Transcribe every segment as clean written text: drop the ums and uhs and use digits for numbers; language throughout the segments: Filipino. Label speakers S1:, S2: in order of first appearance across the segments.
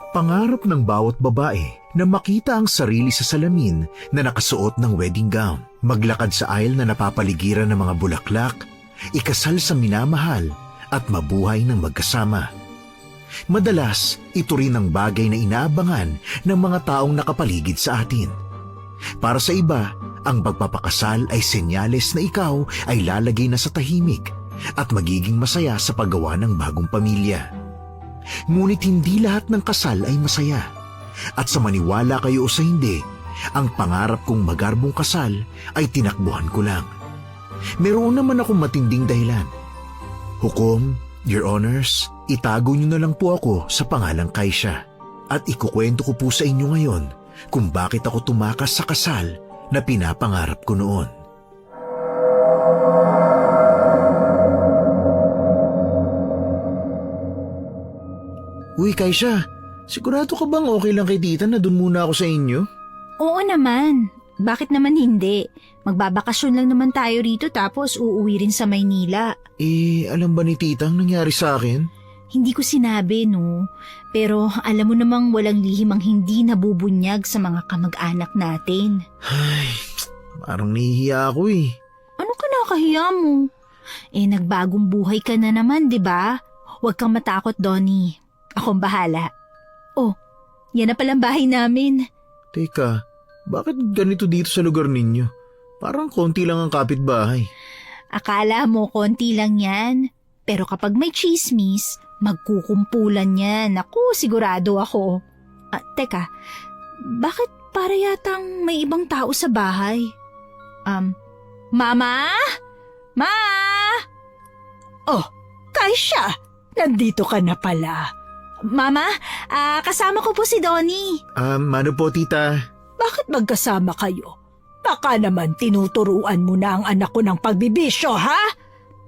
S1: Pangarap ng bawat babae na makita ang sarili sa salamin na nakasuot ng wedding gown, maglakad sa aisle na napapaligiran ng mga bulaklak, ikasal sa minamahal at mabuhay ng magkasama. Madalas, ito rin ang bagay na inaabangan ng mga taong nakapaligid sa atin. Para sa iba, ang pagpapakasal ay senyales na ikaw ay lalagay na sa tahimik at magiging masaya sa paggawa ng bagong pamilya. Ngunit hindi lahat ng kasal ay masaya. At sa maniwala kayo o sa hindi, ang pangarap kong magarbong kasal ay tinakbuhan ko lang. Meron naman akong matinding dahilan. Hukom, Your Honors, itago niyo na lang po ako sa pangalang Kaisha at ikukwento ko po sa inyo ngayon kung bakit ako tumakas sa kasal na pinapangarap ko noon. Uy, Kaisha, sigurado ka bang okay lang kay tita na dun muna ako sa inyo?
S2: Oo naman. Bakit naman hindi? Magbabakasyon lang naman tayo rito tapos uuwi rin sa Maynila.
S1: Alam ba ni tita ang nangyari sa akin?
S2: Hindi ko sinabi, no? Pero alam mo namang walang lihim ang hindi nabubunyag sa mga kamag-anak natin.
S1: Ay, parang nahihiya ako eh.
S2: Ano ka nakahiya mo? Nagbagong buhay ka na naman, di ba? Huwag kang matakot, Donnie. Akong bahala. Oh, yan na palang bahay namin.
S1: Teka, bakit ganito dito sa lugar ninyo? Parang konti lang ang kapitbahay.
S2: Akala mo konti lang yan. Pero kapag may chismis, magkukumpulan yan. Naku, sigurado ako. Teka, bakit para yatang may ibang tao sa bahay? Mama? Ma? Oh, Kaisha, nandito ka na pala. Mama, kasama ko po si Donnie.
S1: Ano po, tita?
S3: Bakit magkasama kayo? Baka naman tinuturuan mo na ang anak ko ng pagbibisyo, ha?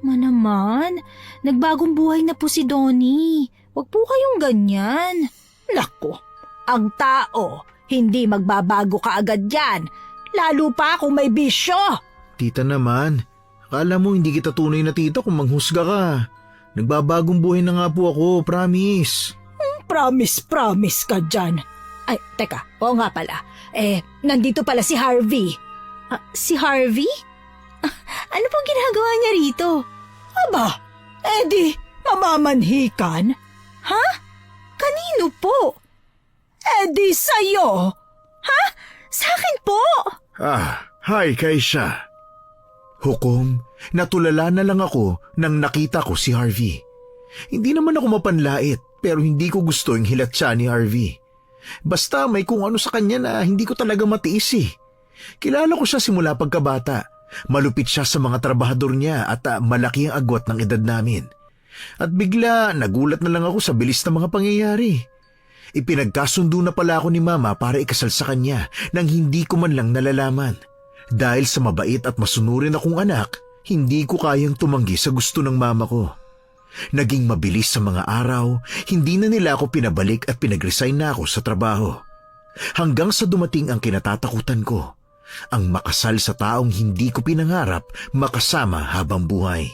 S2: Naman, nagbagong buhay na po si Donnie. Huwag po kayong ganyan.
S3: Naku, ang tao, hindi magbabago kaagad yan. Lalo pa kung may bisyo.
S1: Tita naman, akala mo hindi kita tunay na tita kung manghusga ka. Nagbabagong buhay na nga po ako, promise.
S3: Promise ka dyan. Ay, teka, oo nga pala. Nandito pala si Harvey.
S2: Si Harvey? Ano pong ginagawa niya rito?
S3: Aba, di, mamamanhikan.
S2: Ha? Kanino po?
S3: Di sa'yo.
S2: Ha? Sa akin po?
S1: Hi Kaisha. Hukom, natulala na lang ako nang nakita ko si Harvey. Hindi naman ako mapanlait pero hindi ko gusto yung hilat siya ni Harvey. Basta may kung ano sa kanya na hindi ko talaga matiis eh. Kilala ko siya simula pagkabata. Malupit siya sa mga trabahador niya at malaki ang agwat ng edad namin. At bigla nagulat na lang ako sa bilis ng mga pangyayari. Ipinagkasundo na pala ako ni Mama para ikasal sa kanya nang hindi ko man lang nalalaman. Dahil sa mabait at masunurin akong anak, hindi ko kayang tumanggi sa gusto ng mama ko. Naging mabilis sa mga araw, hindi na nila ako pinabalik at pinag-resign na ako sa trabaho. Hanggang sa dumating ang kinatatakutan ko, ang makasal sa taong hindi ko pinangarap makasama habang buhay.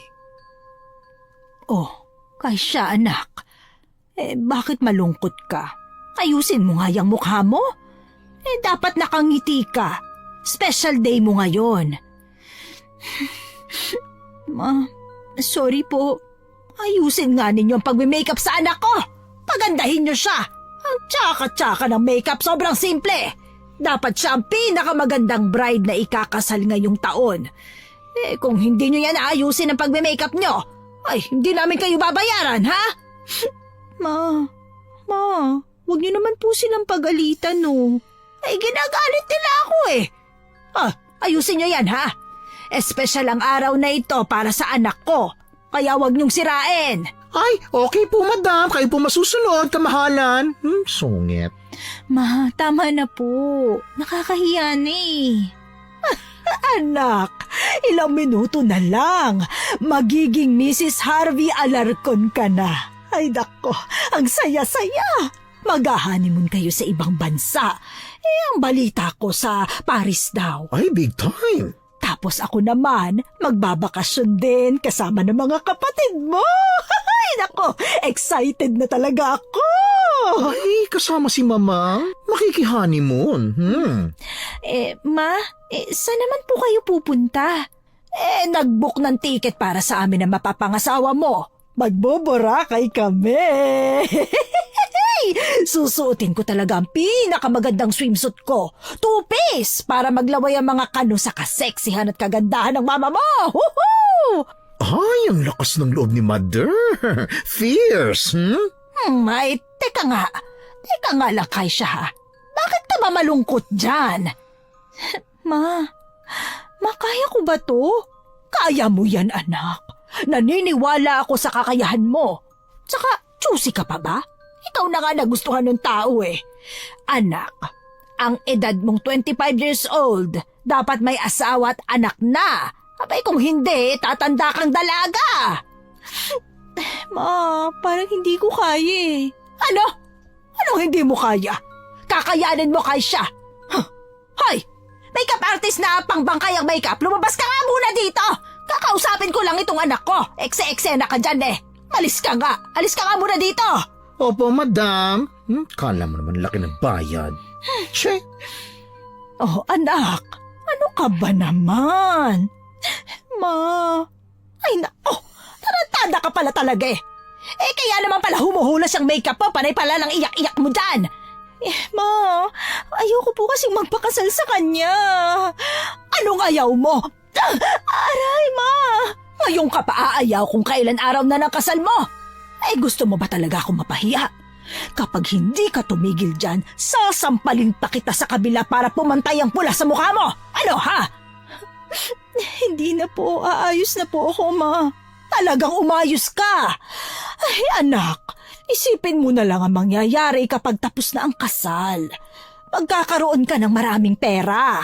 S3: Oh, Kaisha anak, bakit malungkot ka? Ayusin mo nga yung mukha mo. Dapat nakangiti ka. Special day mo ngayon.
S2: Ma, sorry po.
S3: Ayusin nga ninyo ang pagme-makeup sa anak ko. Pagandahin niyo siya. Ang tsaka-tsaka ng makeup sobrang simple. Dapat siya ang pinakamagandang bride na ikakasal ngayong taon. Kung hindi niyo yan ayusin ang pagme-makeup niyo, ay hindi namin kayo babayaran, ha?
S2: Ma, wag niyo naman po silang pagalitan, no?
S3: Ginagalit nila ako eh. Ayusin niyo yan, ha? Espesyal ang araw na ito para sa anak ko. Kaya wag niyong sirain.
S1: Ay, okay po madam, kayo po masusunod, kamahalan. Sungit.
S2: Ma, tama na po. Nakakahiya na eh.
S3: Anak, ilang minuto na lang. Magiging Mrs. Harvey Alarcon ka na. Ay dako, ang saya-saya. Mag-honeymoon kayo sa ibang bansa. Ang balita ko sa Paris daw.
S1: Ay, big time.
S3: Tapos ako naman, magbabakasyon din kasama ng mga kapatid mo. Ay, nako, excited na talaga ako.
S1: Ay, kasama si Mama? Makiki-honeymoon.
S2: Ma, saan naman po kayo pupunta?
S3: Nag-book ng ticket para sa amin na mapapangasawa mo. Magboborakay kami. Susuotin ko talaga ang pinakamagandang swimsuit ko. 2-piece para maglaway ang mga kano sa kaseksihan at kagandahan ng mama mo. Woohoo!
S1: Ay, ang lakas ng loob ni Mother. Fierce,
S3: Ay, teka nga. Teka nga lang, Kaisha, ha? Bakit ka ba malungkot dyan?
S2: Ma, kaya ko ba to?
S3: Kaya mo yan, anak. Naniniwala ako sa kakayahan mo. Tsaka, choosy ka pa ba? Ikaw na nga nagustuhan ng tao eh. Anak, ang edad mong 25 years old, dapat may asawa at anak na. Abay kung hindi, tatanda kang dalaga.
S2: Ma, parang hindi ko kaya eh.
S3: Ano? Anong hindi mo kaya? Kakayanin mo, Kaisha. Hoy! Makeup artist na pangbangkay ang makeup, lumabas ka nga muna dito! Kakausapin ko lang itong anak ko. Ekse-eksena ka dyan eh. Alis ka nga. Alis ka nga muna dito.
S1: Opo, Madam. Kala mo naman laki ng bayad. Che.
S3: Oh, anak. Ano ka ba naman?
S2: Ma,
S3: Ay, nako. Tarantada ka pala talaga eh. Kaya naman pala humuhulas ang makeup mo. Panay pala lang iyak-iyak mo dyan.
S2: Ma, ayoko po kasing magpakasal sa kanya.
S3: Anong ayaw mo?
S2: Aray, Ma!
S3: Ngayon ka pa aayaw kung kailan araw na ng kasal mo. Gusto mo ba talaga akong mapahiya? Kapag hindi ka tumigil dyan, sasampalin pa kita sa kabila para pumantay ang pula sa mukha mo. Ano ha?
S2: Hindi na po, aayos na po ako, Ma.
S3: Talagang umayos ka. Ay, anak, isipin mo na lang ang mangyayari kapag tapos na ang kasal. Magkakaroon ka ng maraming pera.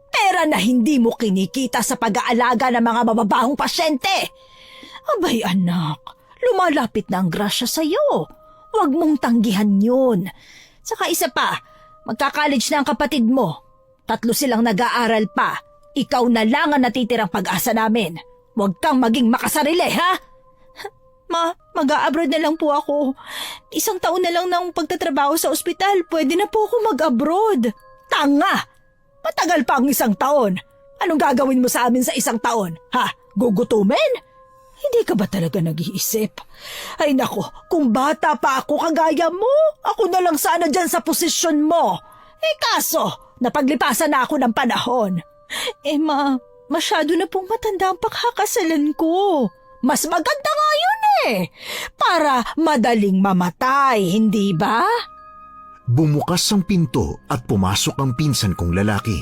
S3: Pera na hindi mo kinikita sa pag-aalaga ng mga mababahong pasyente. Abay anak, lumalapit na ang grasya sa'yo. Huwag mong tanggihan yun. Saka isa pa, magka-college na ang kapatid mo. 3 silang nag-aaral pa. Ikaw na lang ang natitirang pag-asa namin. Huwag kang maging makasarili, ha?
S2: Ma, mag-a-abroad na lang po ako. 1 taon na lang ng pagtatrabaho sa ospital. Pwede na po ako mag-abroad.
S3: Tanga! Matagal pa ang 1 taon. Anong gagawin mo sa amin sa 1 taon? Ha? Gugutumin? Hindi ka ba talaga nag-iisip? Ay nako, kung bata pa ako kagaya mo, ako na lang sana dyan sa posisyon mo. Kaso, napaglipasan na ako ng panahon.
S2: Ma, masyado na pong matanda ang pakakasalan ko.
S3: Mas maganda nga yun eh. Para madaling mamatay, hindi ba?
S1: Bumukas ang pinto at pumasok ang pinsan kong lalaki.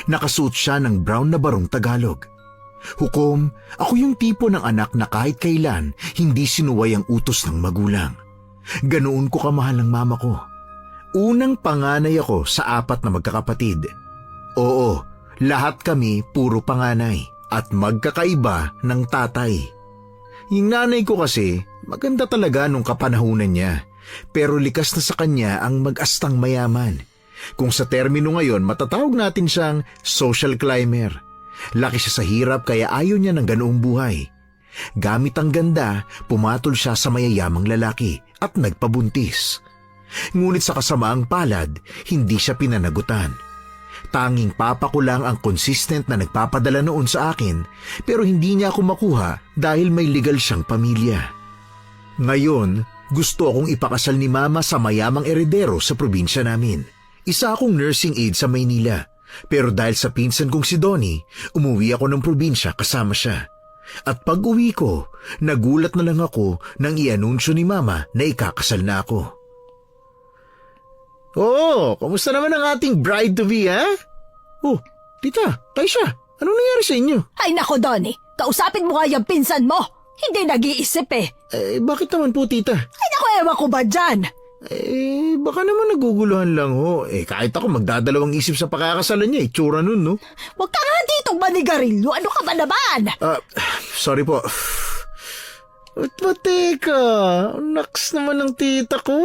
S1: Nakasuot siya ng brown na barong Tagalog. Hukom, ako yung tipo ng anak na kahit kailan hindi sinuway ang utos ng magulang. Ganoon ko kamahal ng mama ko. Unang panganay ako sa 4 na magkakapatid. Oo, lahat kami puro panganay at magkakaiba ng tatay. Yung nanay ko kasi maganda talaga nung kapanahunan niya. Pero likas na sa kanya ang mag-astang mayaman. Kung sa termino ngayon, matatawag natin siyang social climber. Laki siya sa hirap kaya ayaw niya ng ganoong buhay. Gamit ang ganda, pumatol siya sa mayayamang lalaki at nagpabuntis. Ngunit sa kasamaang palad, hindi siya pinanagutan. Tanging papa ko lang ang consistent na nagpapadala noon sa akin pero hindi niya ako makuha dahil may legal siyang pamilya. Ngayon, gusto akong ipakasal ni Mama sa mayamang eredero sa probinsya namin. Isa akong nursing aide sa Maynila. Pero dahil sa pinsan kong si Donnie, umuwi ako ng probinsya kasama siya. At pag uwi ko, nagulat na lang ako nang i-anunsyo ni Mama na ikakasal na ako. Oh, kamusta naman ang ating bride-to-be, ha? Oh, tita, Kaisha, anong nangyari sa inyo?
S3: Ay nako, Donnie, kausapin mo nga yung pinsan mo. Hindi nag-iisip eh.
S1: Bakit naman po, tita?
S3: Ay naku, ewan ko ba dyan?
S1: Baka naman naguguluhan lang ho. Kahit ako magdadalawang isip sa pakakasalan niya, itsura nun, no?
S3: Huwag ka nga ditong manigarilyo. Ano ka ba naman?
S1: Sorry po. Teka, naks naman ng tita ko,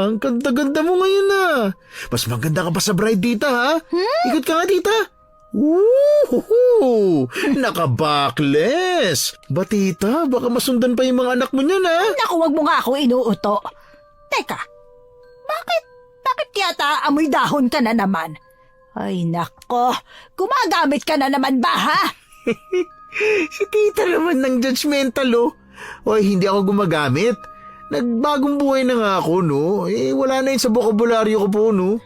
S1: Ang ganda-ganda mo ngayon, Mas maganda ka pa sa bride, tita, ha? Ikot ka nga, tita. Woohoo! Naka-backless! Batita, baka masundan pa yung mga anak mo niyan, ha?
S3: Naku, wag mo nga ako inuuto. Teka, bakit yata amoy dahon ka na naman? Ay nako, gumagamit ka na naman ba ha?
S1: Si tita naman ng judgmental, oh. Oy, hindi ako gumagamit. Nagbagong buhay na nga ako, no? Wala na yun sa bokabularyo ko po, no?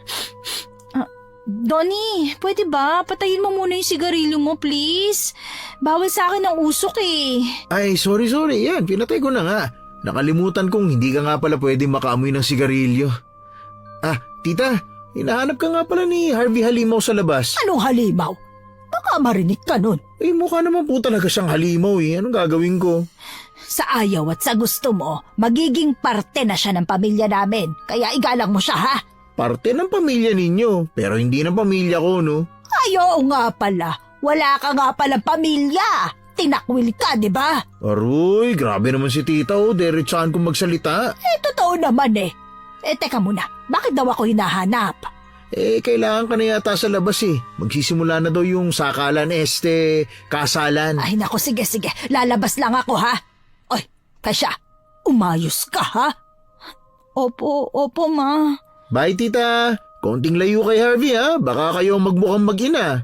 S2: Donnie, pwede ba? Patayin mo muna yung sigarilyo mo, please. Bawal sa akin ang usok eh.
S1: Ay, sorry. Yan, pinatay ko na nga. Nakalimutan kong hindi ka nga pala pwede makaamoy ng sigarilyo. Ah, tita, hinahanap ka nga pala ni Harvey Halimaw sa labas.
S3: Anong halimaw? Baka marinig ka nun.
S1: Mukha naman po talaga siyang halimaw eh. Anong gagawin ko?
S3: Sa ayaw at sa gusto mo, magiging parte na siya ng pamilya namin. Kaya igalang mo siya ha?
S1: Parte ng pamilya ninyo, pero hindi ng pamilya ko, no?
S3: Ayaw nga pala. Wala ka nga palang pamilya. Tinakwil ka, di ba?
S1: Aroy, grabe naman si tita, oh. Diretsahan kong magsalita.
S3: Totoo naman eh. Teka muna. Bakit daw ako hinahanap?
S1: Kailangan ka na yata sa labas eh. Magsisimula na daw yung sakalan, kasalan.
S3: Ay nako, sige. Lalabas lang ako ha. Oy, Kasya, umayos ka ha?
S2: Opo, ma.
S1: Bye, tita. Konting layo kay Harvey, ha? Baka kayo magmukhang mag-ina.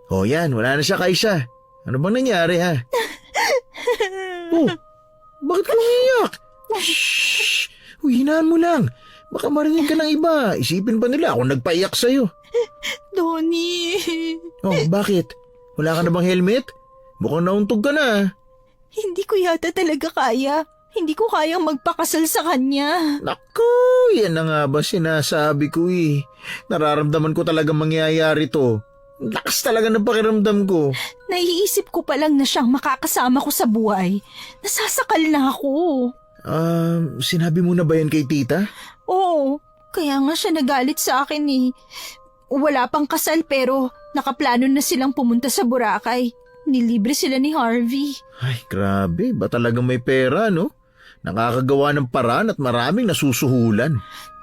S1: Oh, yan. Wala na siya, Kaisa. Ano bang nangyari, ha? Oh, bakit ka umiyak? Shhh! Hinaan mo lang. Baka marinig ka ng iba. Isipin pa nila ako nagpaiyak sa'yo.
S2: Donnie.
S1: Oh, bakit? Wala ka na bang helmet? Mukhang nauntog ka na.
S2: Hindi ko yata talaga kaya. Hindi ko kayang magpakasal sa kanya.
S1: Naku, yan na nga ba sinasabi ko eh. Nararamdaman ko talaga mangyayari to. Lakas talaga ng pakiramdam ko.
S2: Naiisip ko pa lang na siyang makakasama ko sa buhay. Nasasakal na ako.
S1: Sinabi mo na ba yan kay tita?
S2: Oo, kaya nga siya nagalit sa akin eh. Wala pang kasal pero nakaplano na silang pumunta sa Boracay. Nilibre sila ni Harvey.
S1: Ay, grabe. Ba talagang may pera, no? Nakakagawa ng paraan at maraming nasusuhulan.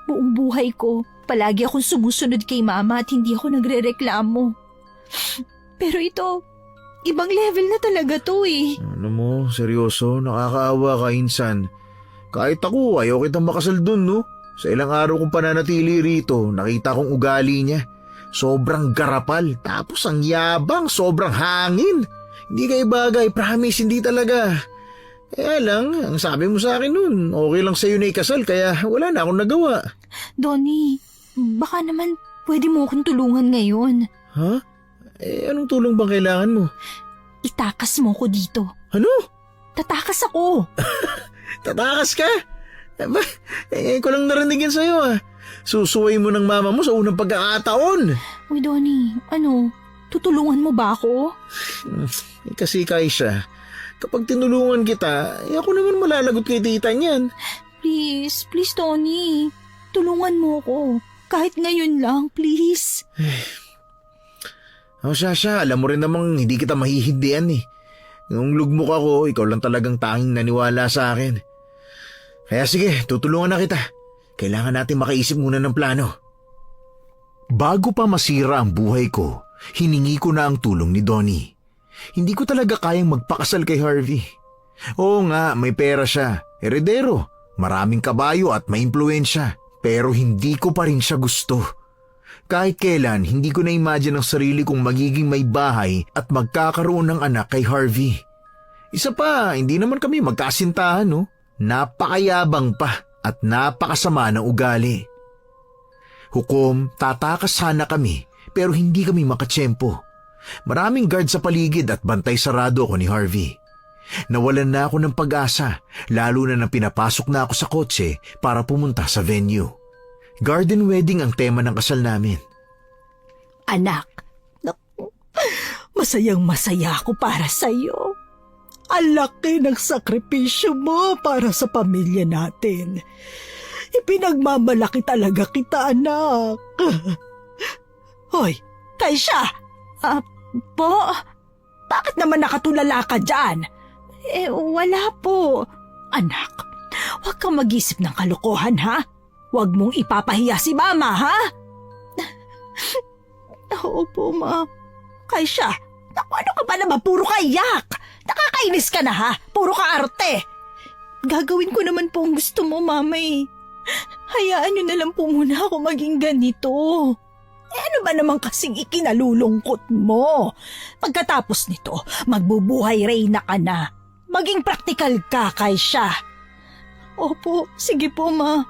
S2: Buong buhay ko, palagi akong sumusunod kay mama at hindi ako nagrereklamo. Pero ito, ibang level na talaga to eh.
S1: Ano mo, seryoso, nakakaawa ka insan. Kahit ako, ayaw kitang makasal dun, no? Sa ilang araw kong pananatili rito, nakita kong ugali niya. Sobrang garapal, tapos ang yabang, sobrang hangin. Hindi kayo bagay, promise, hindi talaga. Kaya lang, ang sabi mo sa akin nun, okay lang sa'yo na ikasal, kaya wala na akong nagawa.
S2: Donnie, baka naman pwede mo akong tulungan ngayon.
S1: Ha? Anong tulong bang kailangan mo?
S2: Itakas mo ko dito.
S1: Ano?
S2: Tatakas ako.
S1: Tatakas ka? Ko lang narinig yan sa'yo ah. Susuway mo ng mama mo sa unang pagkakataon.
S2: Uy, Donnie, tutulungan mo ba ako?
S1: Kasi Kaisa, kapag tinulungan kita, ako naman malalagot kay tita niyan.
S2: Please, Donnie. Tulungan mo ko. Kahit ngayon lang, please.
S1: Sasha, alam mo rin namang hindi kita mahihindian eh. Nung lugmok ako, ikaw lang talagang tanging naniwala sa akin. Kaya sige, tutulungan na kita. Kailangan natin makaisip muna ng plano. Bago pa masira ang buhay ko, hiningi ko na ang tulong ni Donnie. Hindi ko talaga kayang magpakasal kay Harvey. Oo nga, may pera siya, heredero, maraming kabayo at may impluwensya. Pero hindi ko pa rin siya gusto. Kahit kailan, hindi ko na-imagine ang sarili kong magiging may bahay at magkakaroon ng anak kay Harvey. Isa pa, hindi naman kami magkasintahan, no? Napakayabang pa at napakasama ng ugali. Hukom, tatakas sana kami pero hindi kami makatsyempo. Maraming guard sa paligid at bantay sarado ako ni Harvey. Nawalan na ako ng pag-asa, lalo na nang pinapasok na ako sa kotse para pumunta sa venue. Garden wedding ang tema ng kasal namin.
S3: Anak, naku, masayang-masaya ako para sa'yo. Ang laki ng sakripisyo mo para sa pamilya natin. Ipinagmamalaki talaga kita, anak. Hoy, Kaisha!
S2: Po?
S3: Bakit naman nakatulala ka dyan?
S2: Wala po.
S3: Anak, huwag kang mag-isip ng kalokohan, ha? Huwag mong ipapahiya si mama, ha? Opo, Ma. Kaisha, naku, ano ka ba naman? Puro ka iyak. Nakakainis ka na ha. Puro ka arte.
S2: Gagawin ko naman po ang gusto mo, Mama eh. Hayaan niyo na lang po muna ako maging ganito.
S3: Ano ba naman kasing ikinalulungkot mo? Pagkatapos nito, magbubuhay reyna ka na. Maging praktikal ka, Kaisha.
S2: Opo, sige po, Ma.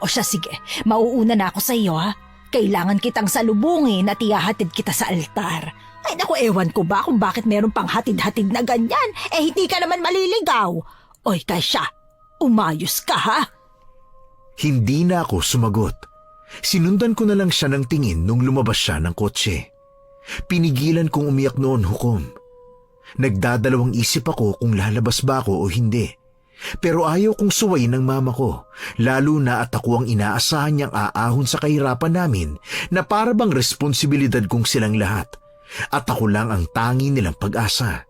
S3: O siya, sige. Mauuna na ako sa iyo, ha? Kailangan kitang salubungin at ihahatid kita sa altar. Ay naku, ewan ko ba kung bakit meron pang hatid-hatid na ganyan? Hindi ka naman maliligaw. Oy, Kaisha, umayos ka, ha?
S1: Hindi na ako sumagot. Sinundan ko na lang siya ng tingin nung lumabas siya ng kotse. Pinigilan kong umiyak noon, Hukom. Nagdadalawang isip ako kung lalabas ba ako o hindi. Pero ayaw kong suwayin ng mama ko, lalo na at ako ang inaasahan niyang aahon sa kahirapan namin na para bang responsibilidad kong silang lahat. At ako lang ang tangi nilang pag-asa.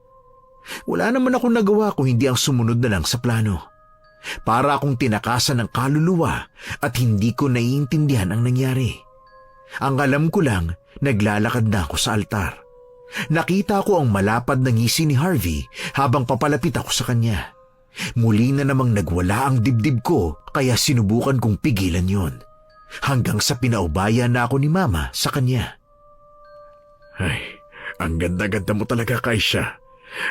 S1: Wala naman ako nagawa kung hindi ang sumunod na lang sa plano. Para akong tinakasan ng kaluluwa at hindi ko naiintindihan ang nangyari. Ang alam ko lang, naglalakad na ako sa altar. Nakita ko ang malapad na ngisi ni Harvey habang papalapit ako sa kanya. Muli na namang nagwala ang dibdib ko kaya sinubukan kong pigilan yon. Hanggang sa pinaubaya na ako ni Mama sa kanya.
S4: Ay, ang ganda-ganda mo talaga, Kaisha.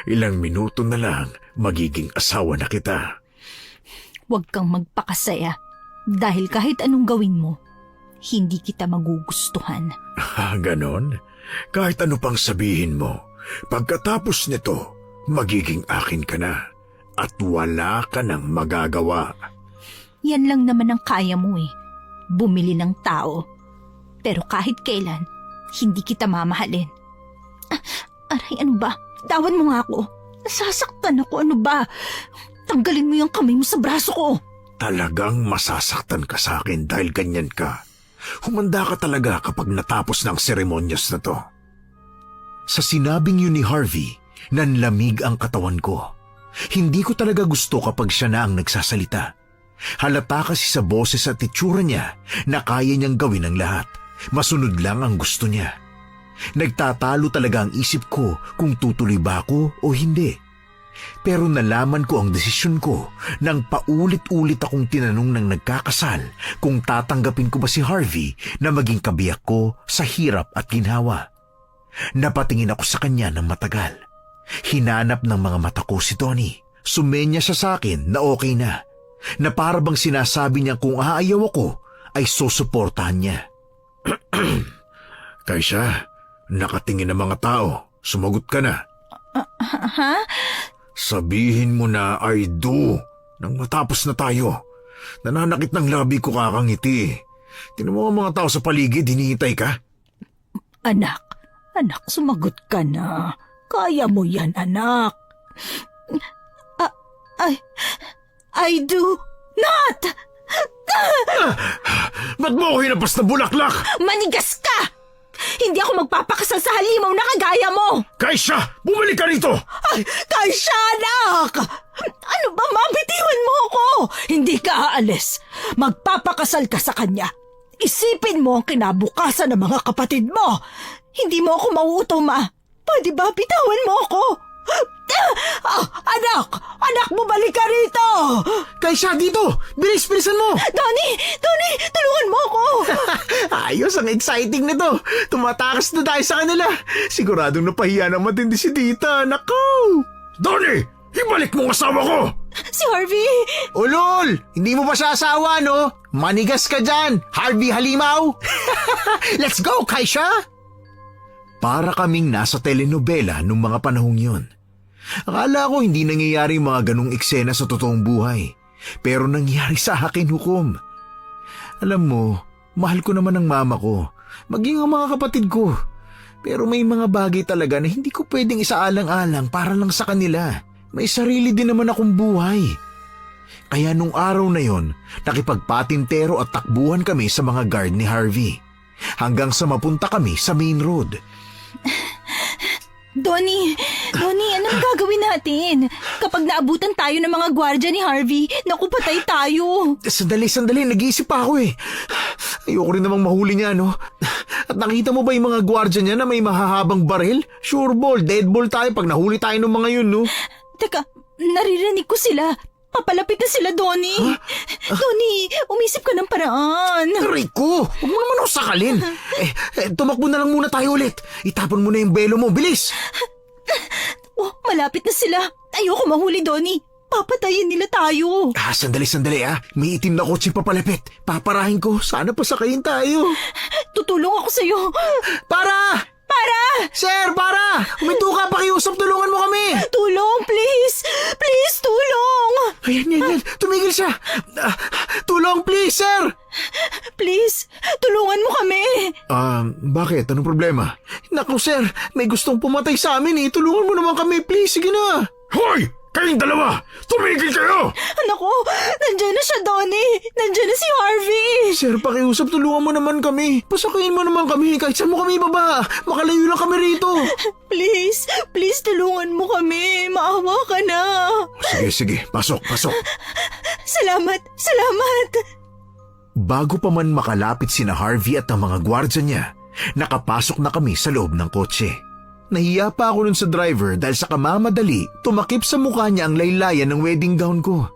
S4: Ilang minuto na lang, magiging asawa na kita.
S2: Huwag kang magpakasaya dahil kahit anong gawin mo, hindi kita magugustuhan.
S4: Ganon? Kahit ano pang sabihin mo, pagkatapos nito, magiging akin ka na at wala ka nang magagawa.
S2: Yan lang naman ang kaya mo eh. Bumili ng tao. Pero kahit kailan, hindi kita mamahalin. Aray, ano ba? Tawan mo nga ako. Nasasaktan ako, ano ba? Tanggalin mo yung kamay mo sa braso ko.
S4: Talagang masasaktan ka sa akin dahil ganyan ka. Humanda ka talaga kapag natapos ng seremonyas na to.
S1: Sa sinabing yun ni Harvey, nanlamig ang katawan ko. Hindi ko talaga gusto kapag siya na ang nagsasalita. Halata kasi sa boses at itsura niya na kaya niyang gawin ang lahat. Masunod lang ang gusto niya. Nagtatalo talaga ang isip ko kung tutuloy ba ako o hindi. Pero nalaman ko ang desisyon ko nang paulit-ulit akong tinanong ng nagkakasal kung tatanggapin ko ba si Harvey na maging kabiyak ko sa hirap at ginhawa. Napatingin ako sa kanya ng matagal. Hinanap ng mga mata ko si Tony. Sumenya siya sa akin na okay na. Na para bang sinasabi niya kung aayaw ako ay susuportahan niya.
S4: Kaisha, nakatingin ang mga tao. Sumagot ka na.
S2: Ha?
S4: Sabihin mo na I do nang matapos na tayo. Nananakit ng labi ko kakangiti. Tinan mo ang mga tao sa paligid, hinihintay ka.
S3: Anak, sumagot ka na. Kaya mo yan, anak. I do not!
S4: Ba't mo ako hinapas na bulaklak?
S3: Manigas ka! Hindi ako magpapakasal sa halimaw na kagaya mo!
S4: Kaisha, bumalik ka rito!
S3: Ay, Kaisha, anak! Ano ba, mabitiwan mo ako? Hindi ka aalis. Magpapakasal ka sa kanya. Isipin mo ang kinabukasan ng mga kapatid mo. Hindi mo ako mauuto, Ma. Pwede ba bitawan mo ako? Anak, bumalik ka rito!
S1: Kaisha, dito! Bilis-bilisan mo!
S3: Tony, tulungan mo ako!
S1: Ayos, ang exciting nito. Tumatakas na tayo sa kanila. Siguradong napahiya na matindi si Tita. Nako!
S4: Donnie, ibalik mo ang asawa ko!
S3: Si Harvey!
S1: Ulol! Hindi mo pa siya asawa, no? Manigas ka dyan, Harvey Halimaw! Let's go, Kaisha! Para kaming nasa telenovela nung mga panahong yun. Akala ko hindi nangyayari mga ganong eksena sa totoong buhay. Pero nangyari sa akin, Hukom. Alam mo, mahal ko naman ang mama ko. Maging ang mga kapatid ko. Pero may mga bagay talaga na hindi ko pwedeng isaalang-alang para lang sa kanila. May sarili din naman akong buhay. Kaya nung araw na yon, nakipagpatintero at takbuhan kami sa mga guard ni Harvey. Hanggang sa mapunta kami sa main road.
S2: Donnie, anong gagawin natin? Kapag naabutan tayo ng mga gwardya ni Harvey, naku, patay tayo.
S1: Sandali, nag-iisip pa ako eh. Ayoko rin namang mahuli niya, no? At nakita mo ba yung mga gwardya niya na may mahahabang baril? Sure ball, dead ball tayo pag nahuli tayo ng mga yun, no?
S2: Teka, naririnig ko sila. Papalapit na sila, Donnie. Donnie, umisip ka ng paraan.
S1: Rico, huwag mo naman ako sakalin. Tumakbo na lang muna tayo ulit. Itapon mo na yung belo mo, bilis.
S2: Oh, malapit na sila. Ayoko mahuli, Donnie. Papatayin nila tayo.
S1: Sandali ah. May itim na kotse papalapit. Paparahin ko. Sana pasakayin tayo.
S2: Tutulong ako sa'yo.
S1: Para! Sir, para! Huminto ka, pakiusap, tulungan mo kami!
S2: Tulong, please! Please, tulong!
S1: Ayan. Tumigil siya! Tulong, please, sir!
S2: Please, tulungan mo kami!
S1: Bakit? Anong problema? Naku, sir, may gustong pumatay sa amin eh. Tulungan mo naman kami, please. Sige na.
S4: Hoy! Kayong dalawa! Tumigil kayo!
S2: Naku, nandiyan na siya, Donnie! Nandiyan na si Harvey!
S1: Sir, pakiusap, tulungan mo naman kami. Pasakayin mo naman kami kahit saan mo kami baba. Makalayo lang kami rito.
S2: Please, tulungan mo kami. Maawa ka na.
S1: Sige. Pasok.
S2: Salamat!
S1: Bago pa man makalapit sina Harvey at ang mga gwardya niya, nakapasok na kami sa loob ng kotse. Nahiya pa ako nun sa driver dahil sa kamamadali, tumakip sa mukha niya ang laylayan ng wedding gown ko.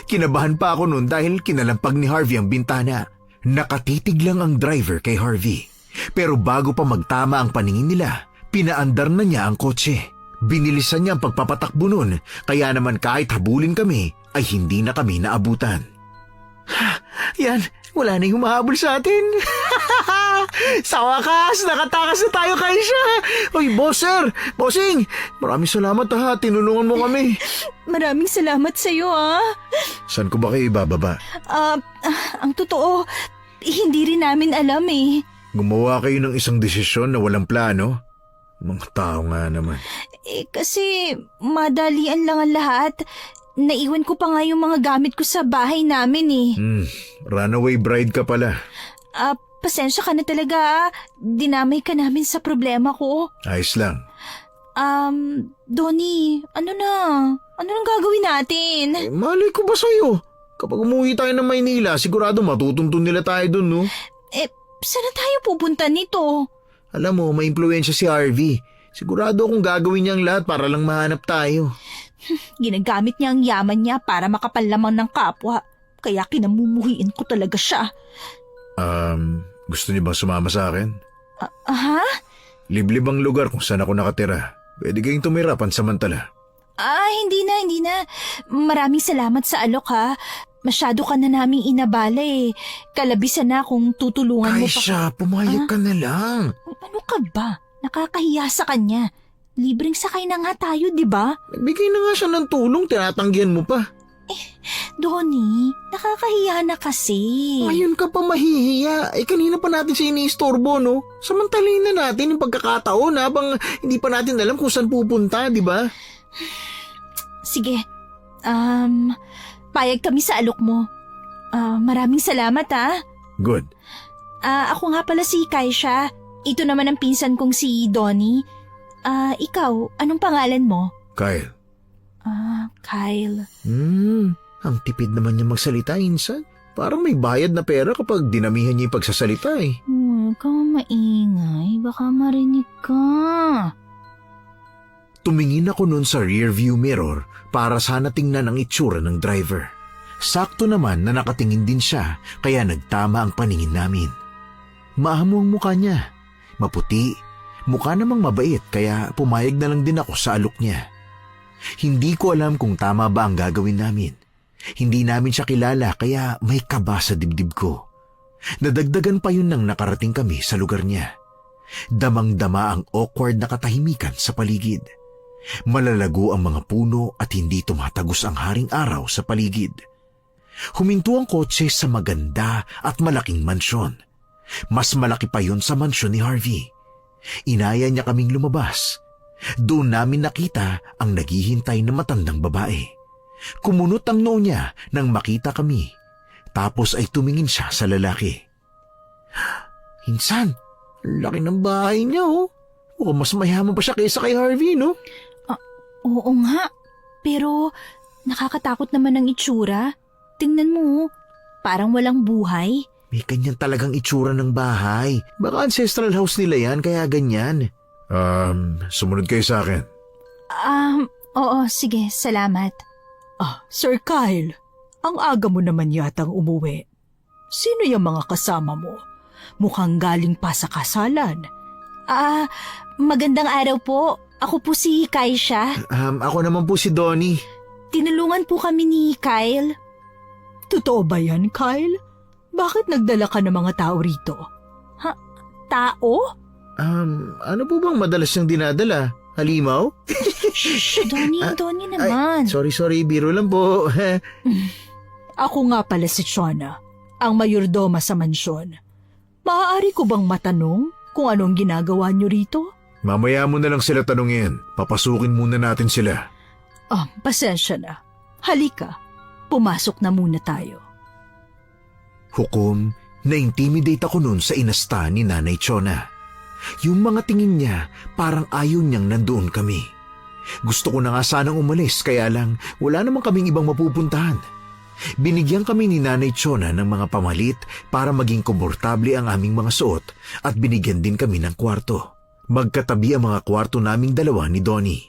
S1: Kinabahan pa ako nun dahil kinalampag ni Harvey ang bintana. Nakatitig lang ang driver kay Harvey. Pero bago pa magtama ang paningin nila, pinaandar na niya ang kotse. Binilisan niya ang pagpapatakbo nun, kaya naman kahit habulin kami, ay hindi na kami naabutan. Yan, wala na yung humahabol sa atin. Sa wakas, nakatakas na tayo kay siya. Oy, boss, sir, bossing, maraming salamat ha, tinulungan mo kami.
S2: Maraming salamat sa'yo,
S1: Saan ko ba kayo ibababa?
S2: Ang totoo, hindi rin namin alam eh.
S1: Gumawa kayo ng isang desisyon na walang plano? Mga tao nga naman.
S2: Kasi madalian lang ang lahat. Naiwan ko pa nga yung mga gamit ko sa bahay namin eh.
S1: Runaway bride ka pala.
S2: Pasensya ka na talaga. Dinamay ka namin sa problema ko.
S1: Ayos lang.
S2: Donnie, ano na? Ano nang gagawin natin?
S1: Malay ko ba sa'yo? Kapag umuwi tayo ng Maynila, sigurado matutuntun nila tayo dun, no?
S2: Saan tayo pupunta nito?
S1: Alam mo, may impluwensya si Harvey. Sigurado akong gagawin niya ang lahat para lang mahanap tayo.
S2: Ginagamit niya ang yaman niya para makapanlamang ng kapwa. Kaya kinamumuhiin ko talaga siya.
S1: Gusto niyo bang sumama sa akin?
S2: Ha?
S1: Liblib ang lugar kung saan ako nakatira. Pwede kayong tumira pansamantala.
S2: Hindi na. Maraming salamat sa alok ha. Masyado ka na naming inabala eh. Kalabisan na kung tutulungan mo pa.
S1: Aisha, pumayag ka na lang.
S2: Ano ka ba? Nakakahiya sa kanya. Libreng sakay na nga tayo, di ba?
S1: Nagbigay na nga siya ng tulong, tinatanggihan mo pa.
S2: Donnie, nakakahiya na kasi.
S1: Ngayon ka pa mahihiya. Kanina pa natin siya iniistorbo, no? Samantalin na natin yung pagkakataon habang hindi pa natin alam kung saan pupunta, di ba?
S2: Sige. Payag kami sa alok mo. Maraming salamat ha.
S1: Good.
S2: Ako nga pala si Kaisha. Ito naman ang pinsan kong si Donnie. Ikaw, anong pangalan mo?
S1: Kyle.
S2: Kyle.
S1: Ang tipid naman niya magsalita, insan. Parang may bayad na pera kapag dinamihan niya yung pagsasalita eh.
S2: Huwag kang maingay, baka marinig ka.
S1: Tumingin ako nun sa rearview mirror para sana tingnan ang itsura ng driver. Sakto naman na nakatingin din siya kaya nagtama ang paningin namin. Maamo ang mukha niya. Maputi. Mukha namang mabait kaya pumayag na lang din ako sa alok niya. Hindi ko alam kung tama ba ang gagawin namin. Hindi namin siya kilala kaya may kaba sa dibdib ko. Nadagdagan pa yun nang nakarating kami sa lugar niya. Damang-dama ang awkward na katahimikan sa paligid. Malalago ang mga puno at hindi tumatagos ang haring araw sa paligid. Huminto ang kotse sa maganda at malaking mansyon. Mas malaki pa yun sa mansyon ni Harvey. Inaya niya kaming lumabas. Doon namin nakita ang naghihintay na matandang babae. Kumunot ang noo niya nang makita kami. Tapos ay tumingin siya sa lalaki. Insan, laki ng bahay niya oh. Mukhang mas mayaman pa siya kaysa kay Harvey, no?
S2: Oo nga, pero nakakatakot naman ang itsura. Tingnan mo, parang walang buhay.
S1: May kanyan talagang itsura ng bahay. Baka ancestral house nila yan, kaya ganyan.
S4: Sumunod kayo sa akin.
S2: Oo, sige, salamat.
S3: Sir Kyle, ang aga mo naman yatang umuwi. Sino yung mga kasama mo? Mukhang galing pa sa kasalan.
S2: Magandang araw po. Ako po si Kaisha.
S1: Ako naman po si Donnie.
S2: Tinulungan po kami ni Kyle.
S3: Totoo ba yan, Kyle? Bakit nagdala ka ng mga tao rito?
S2: Tao?
S1: Ano po bang madalas niyang dinadala? Halimaw?
S2: Shh, Donnie naman.
S1: Sorry, biro lang po.
S3: Ako nga pala si Shona, ang mayordoma sa mansyon. Maaari ko bang matanong kung anong ginagawa niyo rito?
S4: Mamaya mo na lang sila tanungin. Papasukin muna natin sila.
S3: Pasensya na. Halika, pumasok na muna tayo.
S1: Hukom, na-intimidate ako nun sa inasta ni Nanay Chona. Yung mga tingin niya, parang ayaw niyang nandoon kami. Gusto ko na nga sanang umalis, kaya lang wala namang kaming ibang mapupuntahan. Binigyan kami ni Nanay Chona ng mga pamalit para maging komportable ang aming mga suot at binigyan din kami ng kwarto. Magkatabi ang mga kwarto naming dalawa ni Donnie.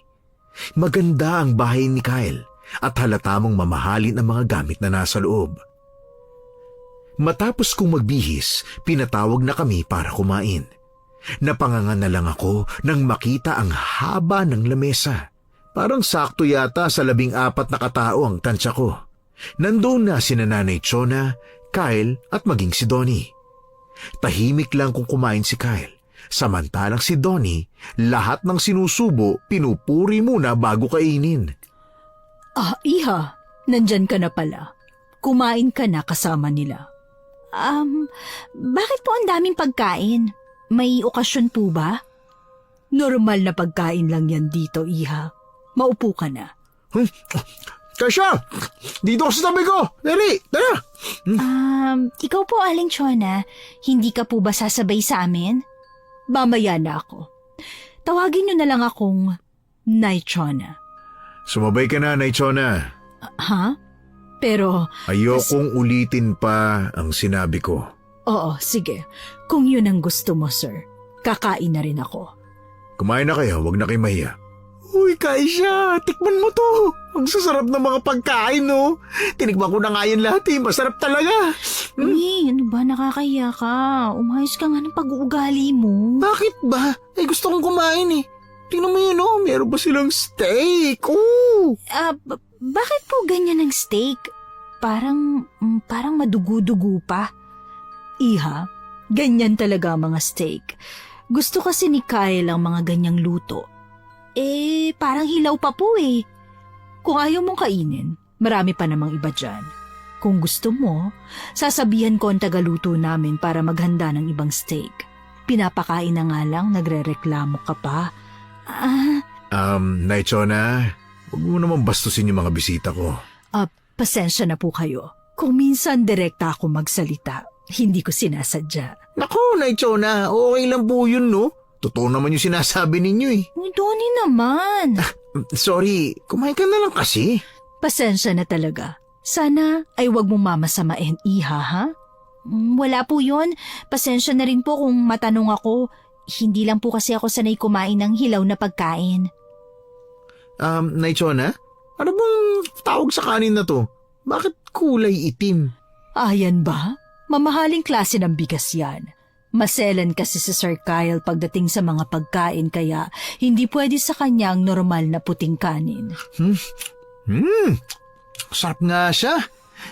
S1: Maganda ang bahay ni Kyle at halata mong mamahalin ang mga gamit na nasa loob. Matapos kong magbihis, pinatawag na kami para kumain. Napangangan na lang ako nang makita ang haba ng lamesa. Parang sakto yata sa 14 na katao ang tansya ko. Nandoon na sina Nanay Chona, Kyle at maging si Donnie. Tahimik lang kung kumain si Kyle. Samantalang si Donnie, lahat ng sinusubo, pinupuri muna bago kainin.
S3: Iha, nandyan ka na pala. Kumain ka na kasama nila.
S2: Bakit po ang daming pagkain? May okasyon po ba?
S3: Normal na pagkain lang yan dito, Iha. Maupo ka na.
S1: Kasha! Dito ka sa tabi ko! Dali! Tara!
S2: Ikaw po, Aling Chona, hindi ka po ba sasabay sa amin?
S3: Mamaya na ako. Tawagin niyo na lang akong Nay Chona.
S4: Sumabay ka na, Nay Chona.
S3: Pero...
S4: Ayokong ulitin pa ang sinabi ko.
S3: Oo, sige. Kung yun ang gusto mo, sir. Kakain na rin ako.
S4: Kumain na kayo, wag na kayo mahiya.
S1: Uy, Kaisha! Tikman mo to! Ang sasarap ng mga pagkain, no? Tinikman ko na nga yan lahat, eh. Masarap talaga!
S2: Uy, ano ba? Nakakahiya ka. Umayos ka nga ng pag-uugali mo.
S1: Bakit ba? Gusto kong kumain, eh. Tingnan mo yun, oh. Meron ba silang steak? Ooh!
S2: Bakit po ganyan ang steak? Parang madugo-dugo pa.
S3: Iha, ganyan talaga ang mga steak. Gusto kasi ni Kyle ang mga ganyang luto.
S2: Parang hilaw pa po eh.
S3: Kung ayaw mong kainin, marami pa namang iba dyan. Kung gusto mo, sasabihan ko ang tagaluto namin para maghanda ng ibang steak. Pinapakain na nga lang, nagre-reklamo ka pa.
S4: Nay Chona, huwag mo naman bastusin yung mga bisita ko.
S3: Pasensya na po kayo. Kung minsan direkta ako magsalita, hindi ko sinasadya.
S1: Naku, Nay Chona, okay lang po yun, no? Totoo naman yung sinasabi ninyo, eh.
S2: Uy, Donnie naman.
S1: Sorry, kumain ka na lang kasi.
S3: Pasensya na talaga. Sana ay wag mong mamasamain, Iha, ha?
S2: Wala po yun. Pasensya na rin po kung matanong ako. Hindi lang po kasi ako sanay kumain ng hilaw na pagkain.
S1: Nay Chona, ano bang tawag sa kanin na to? Bakit kulay itim?
S3: Yan ba? Mamahaling klase ng bigas yan. Maselan kasi si Sir Kyle pagdating sa mga pagkain kaya hindi pwede sa kanya ang normal na puting kanin.
S1: Sarap nga siya.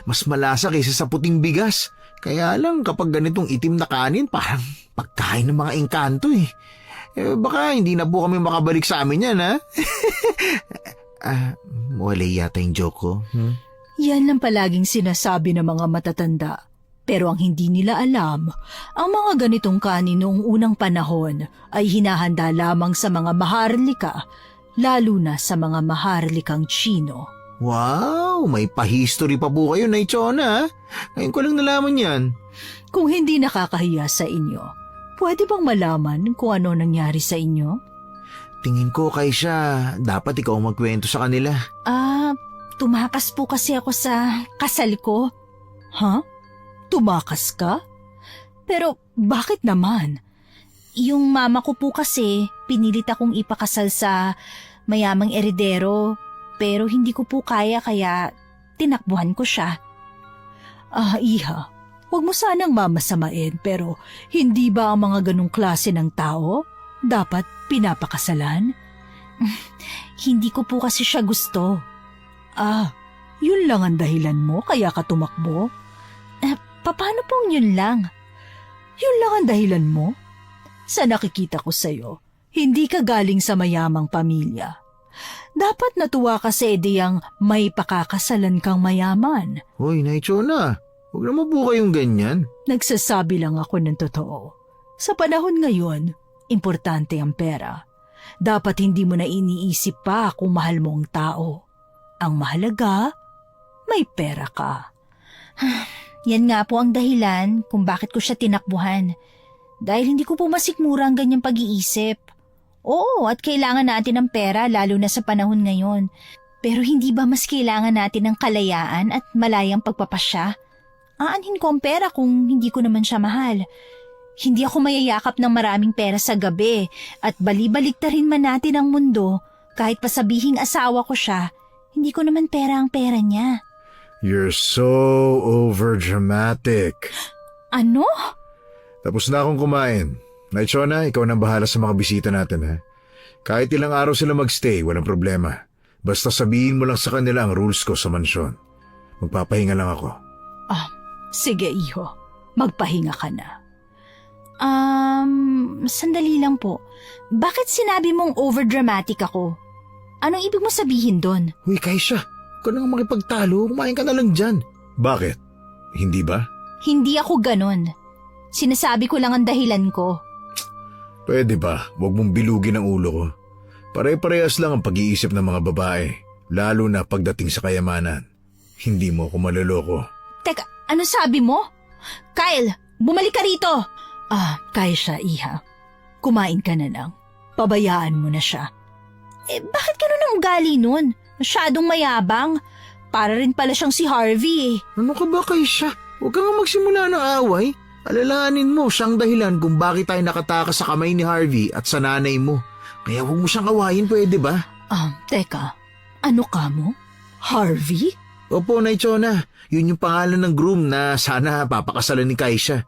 S1: Mas malasa kaysa sa puting bigas. Kaya lang kapag ganitong itim na kanin, parang pagkain ng mga engkanto eh. Baka hindi na po kami makabalik sa amin yan, ha? Wala yata yung joke ko.
S3: Yan lang palaging sinasabi ng mga matatanda. Pero ang hindi nila alam, ang mga ganitong kanin noong unang panahon ay hinahanda lamang sa mga maharlika, lalo na sa mga maharlikang Tsino.
S1: Wow, may pa-history pa po kayo, Nay Chona. Ngayon ko lang nalaman yan.
S3: Kung hindi nakakahiya sa inyo, Pwede bang malaman kung ano nangyari sa inyo?
S1: Tingin ko, Kaisha, dapat ikaw magkwento sa kanila.
S2: Tumakas po kasi ako sa kasal ko.
S3: Ha? Tumakas ka? Pero bakit naman?
S2: Yung mama ko po kasi, pinilit akong ipakasal sa mayamang eredero. Pero hindi ko po kaya tinakbuhan ko siya.
S3: Iha, huwag mo sanang mamasamain pero hindi ba ang mga ganong klase ng tao dapat pinapakasalan?
S2: Hindi ko po kasi siya gusto.
S3: Yun lang ang dahilan mo kaya ka tumakbo?
S2: Paano pong yun lang?
S3: Yun lang ang dahilan mo? Sa nakikita ko sa'yo, hindi ka galing sa mayamang pamilya. Dapat natuwa ka sa ideyang may pakakasalan kang mayaman.
S1: Hoy, Naichona, huwag na mabuka yung ganyan.
S3: Nagsasabi lang ako ng totoo. Sa panahon ngayon, importante ang pera. Dapat hindi mo na iniisip pa kung mahal mo ang tao. Ang mahalaga, may pera ka.
S2: Yan nga po ang dahilan kung bakit ko siya tinakbuhan. Dahil hindi ko po masikmura ang ganyang pag-iisip. Oo, at kailangan natin ng pera lalo na sa panahon ngayon. Pero hindi ba mas kailangan natin ng kalayaan at malayang pagpapasya? Aanhin ko ang pera kung hindi ko naman siya mahal. Hindi ako mayayakap ng maraming pera sa gabi at balibaligtarin man natin ang mundo kahit pasabihing asawa ko siya, hindi ko naman pera ang pera niya.
S4: You're so overdramatic.
S2: Ano?
S4: Tapos na akong kumain. Naichona, ikaw nang bahala sa mga bisita natin, ha? Kahit ilang araw sila magstay, walang problema. Basta sabihin mo lang sa kanila ang rules ko sa mansyon. Magpapahinga lang ako.
S3: Sige, iho. Magpahinga ka na.
S2: Sandali lang po. Bakit sinabi mong overdramatic ako? Anong ibig mo sabihin doon?
S1: Uy, Kaisha, ikaw na nga makipagtalo, kumain ka na lang dyan.
S4: Bakit? Hindi ba?
S2: Hindi ako ganon. Sinasabi ko lang ang dahilan ko.
S4: Pwede ba? Huwag mong bilugin ang ulo ko. Pare-parehas lang ang pag-iisip ng mga babae, lalo na pagdating sa kayamanan. Hindi mo ako maloloko.
S2: Teka, ano sabi mo? Kyle, bumalik ka rito!
S3: Kaya siya, iha. Kumain ka na lang. Pabayaan mo na siya.
S2: Bakit ganun ang ugali nun? Masyadong mayabang. Para rin pala siyang si Harvey.
S1: Ano ka ba, Kaisha? Huwag ka nga magsimula ng away. Alalahanin mo siyang dahilan kung bakit tayo nakatakas sa kamay ni Harvey at sa nanay mo. Kaya huwag mo siyang awayin, pwede ba?
S3: Teka. Ano ka mo? Harvey?
S1: Opo, Naichona. Yun yung pangalan ng groom na sana papakasalan ni Kaisha.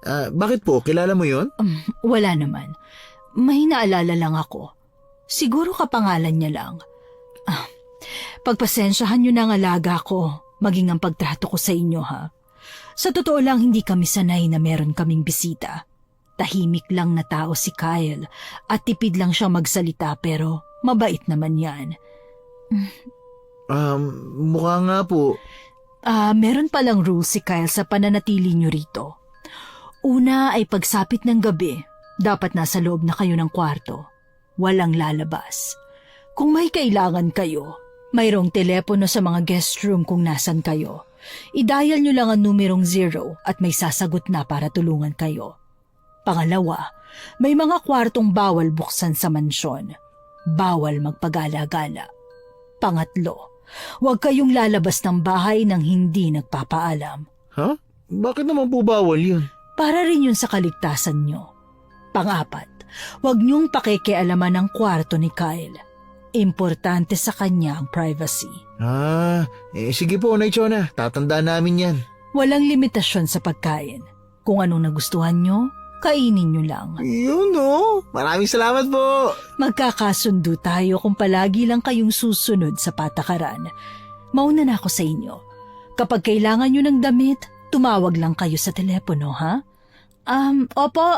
S1: Bakit po? Kilala mo yon?
S3: Wala naman. May naalala lang ako. Siguro kapangalan niya lang. Pagpasensyahan niyo na ang alaga ko, maging ang pagtrato ko sa inyo, ha? Sa totoo lang, hindi kami sanay na meron kaming bisita. Tahimik lang na tao si Kyle at tipid lang siyang magsalita pero mabait naman yan.
S1: Mukha nga po.
S3: Meron palang rule si Kyle sa pananatili niyo rito. Una ay pagsapit ng gabi, dapat nasa loob na kayo ng kwarto. Walang lalabas. Kung may kailangan kayo, mayroong telepono sa mga guest room kung nasan kayo. I-dial nyo lang ang numerong 0 at may sasagot na para tulungan kayo. Pangalawa, may mga kwartong bawal buksan sa mansyon. Bawal magpagala-gala. Pangatlo, huwag kayong lalabas ng bahay nang hindi nagpapaalam.
S1: Ha? Bakit naman po bawal yun?
S3: Para rin yun sa kaligtasan nyo. Pang-apat, huwag nyong pakikialaman ang kwarto ni Kyle. Importante sa kanya ang privacy.
S1: Sige po, Naichona. Tatandaan namin yan.
S3: Walang limitasyon sa pagkain. Kung anong nagustuhan nyo, kainin nyo lang.
S1: Yun no. Maraming salamat po.
S3: Magkakasundo tayo kung palagi lang kayong susunod sa patakaran. Mauna na ako sa inyo. Kapag kailangan nyo ng damit, tumawag lang kayo sa telepono, ha?
S2: Opo.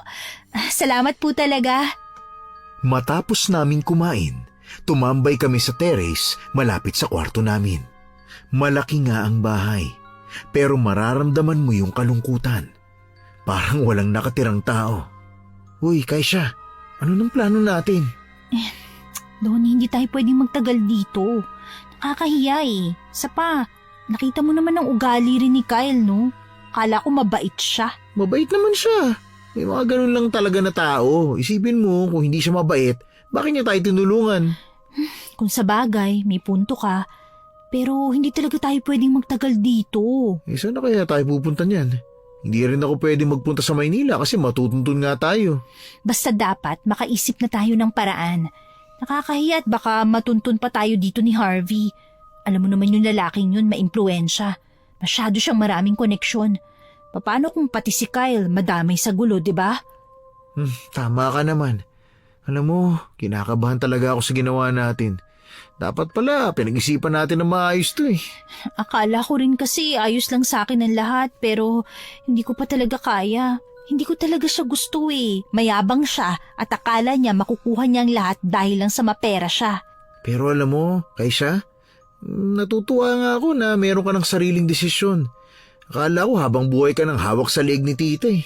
S2: Salamat po talaga.
S1: Matapos namin kumain, tumambay kami sa terrace malapit sa kwarto namin. Malaki nga ang bahay, pero mararamdaman mo yung kalungkutan. Parang walang nakatirang tao. Uy, Kaisha, ano nang plano natin?
S2: Donnie, hindi tayo pwedeng magtagal dito. Nakakahiya eh. Sapa, nakita mo naman ang ugali rin ni Kyle, no? Kala ko mabait siya.
S1: Mabait naman siya.
S4: May mga ganun lang talaga na tao. Isipin mo, kung hindi siya mabait, bakit niya tayo tinulungan?
S2: Kung sa bagay, may punto ka. Pero hindi talaga tayo pwedeng magtagal dito.
S4: Saan na kaya tayo pupunta niyan? Hindi rin ako pwede magpunta sa Maynila kasi matutuntun nga tayo.
S2: Basta dapat makaisip na tayo ng paraan. Nakakahiya at baka matuntun pa tayo dito ni Harvey. Alam mo naman yung lalaking yun, maimpluwensya. Masyado siyang maraming koneksyon. Paano kung pati si Kyle madamay sa gulo, di ba?
S4: Tama ka naman. Alam mo, kinakabahan talaga ako sa ginawa natin. Dapat pala, pinag-isipan natin na maayos to eh.
S2: Akala ko rin kasi ayos lang sa akin ang lahat pero hindi ko pa talaga kaya. Hindi ko talaga siya gusto eh. Mayabang siya at akala niya makukuha niya ang lahat dahil lang sa mapera siya.
S4: Pero alam mo, Kaisa, natutuwa nga ako na meron ka ng sariling desisyon. Akala ko habang buhay ka ng hawak sa leeg ni tita eh.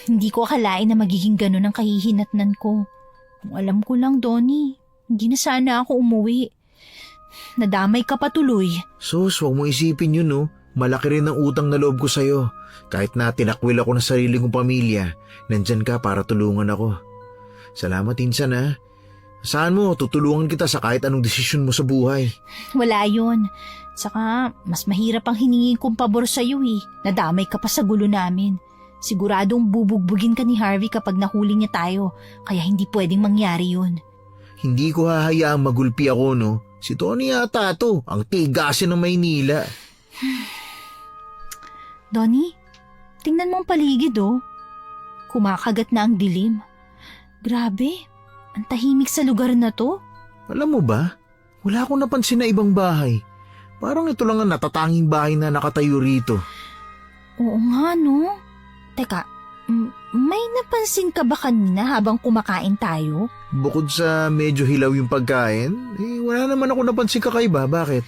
S2: Hindi ko akalain na magiging ganun ang kahihinatnan ko. Kung alam ko lang, Donnie, hindi na sana ako umuwi. Nadamay ka pa tuloy.
S4: Sus, huwag mo isipin yun no. Malaki rin ang utang na loob ko sa'yo. Kahit na tinakwil ako ng sarili kong pamilya, nandyan ka para tulungan ako. Salamat insan ha. Saan mo, tutulungan kita sa kahit anong desisyon mo sa buhay.
S2: Wala yun. Saka, mas mahirap ang hiningin kong pabor sa'yo eh. Nadamay ka pa sa gulo namin. Siguradong bubugbugin ka ni Harvey kapag nahuli niya tayo, kaya hindi pwedeng mangyari yun.
S4: Hindi ko hahayaang magulpi ako no. Si Tony yata to, ang tigasin ng Maynila.
S2: Donnie, tingnan mo ang paligid oh. Kumakagat na ang dilim. Grabe, ang tahimik sa lugar na to.
S4: Alam mo ba, wala akong napansin na ibang bahay. Parang ito lang ang natatanging bahay na nakatayo rito.
S2: Oo nga no. Teka, may napansin ka ba kanina habang kumakain tayo?
S4: Bukod sa medyo hilaw yung pagkain, wala naman ako napansin kakaiba. Bakit?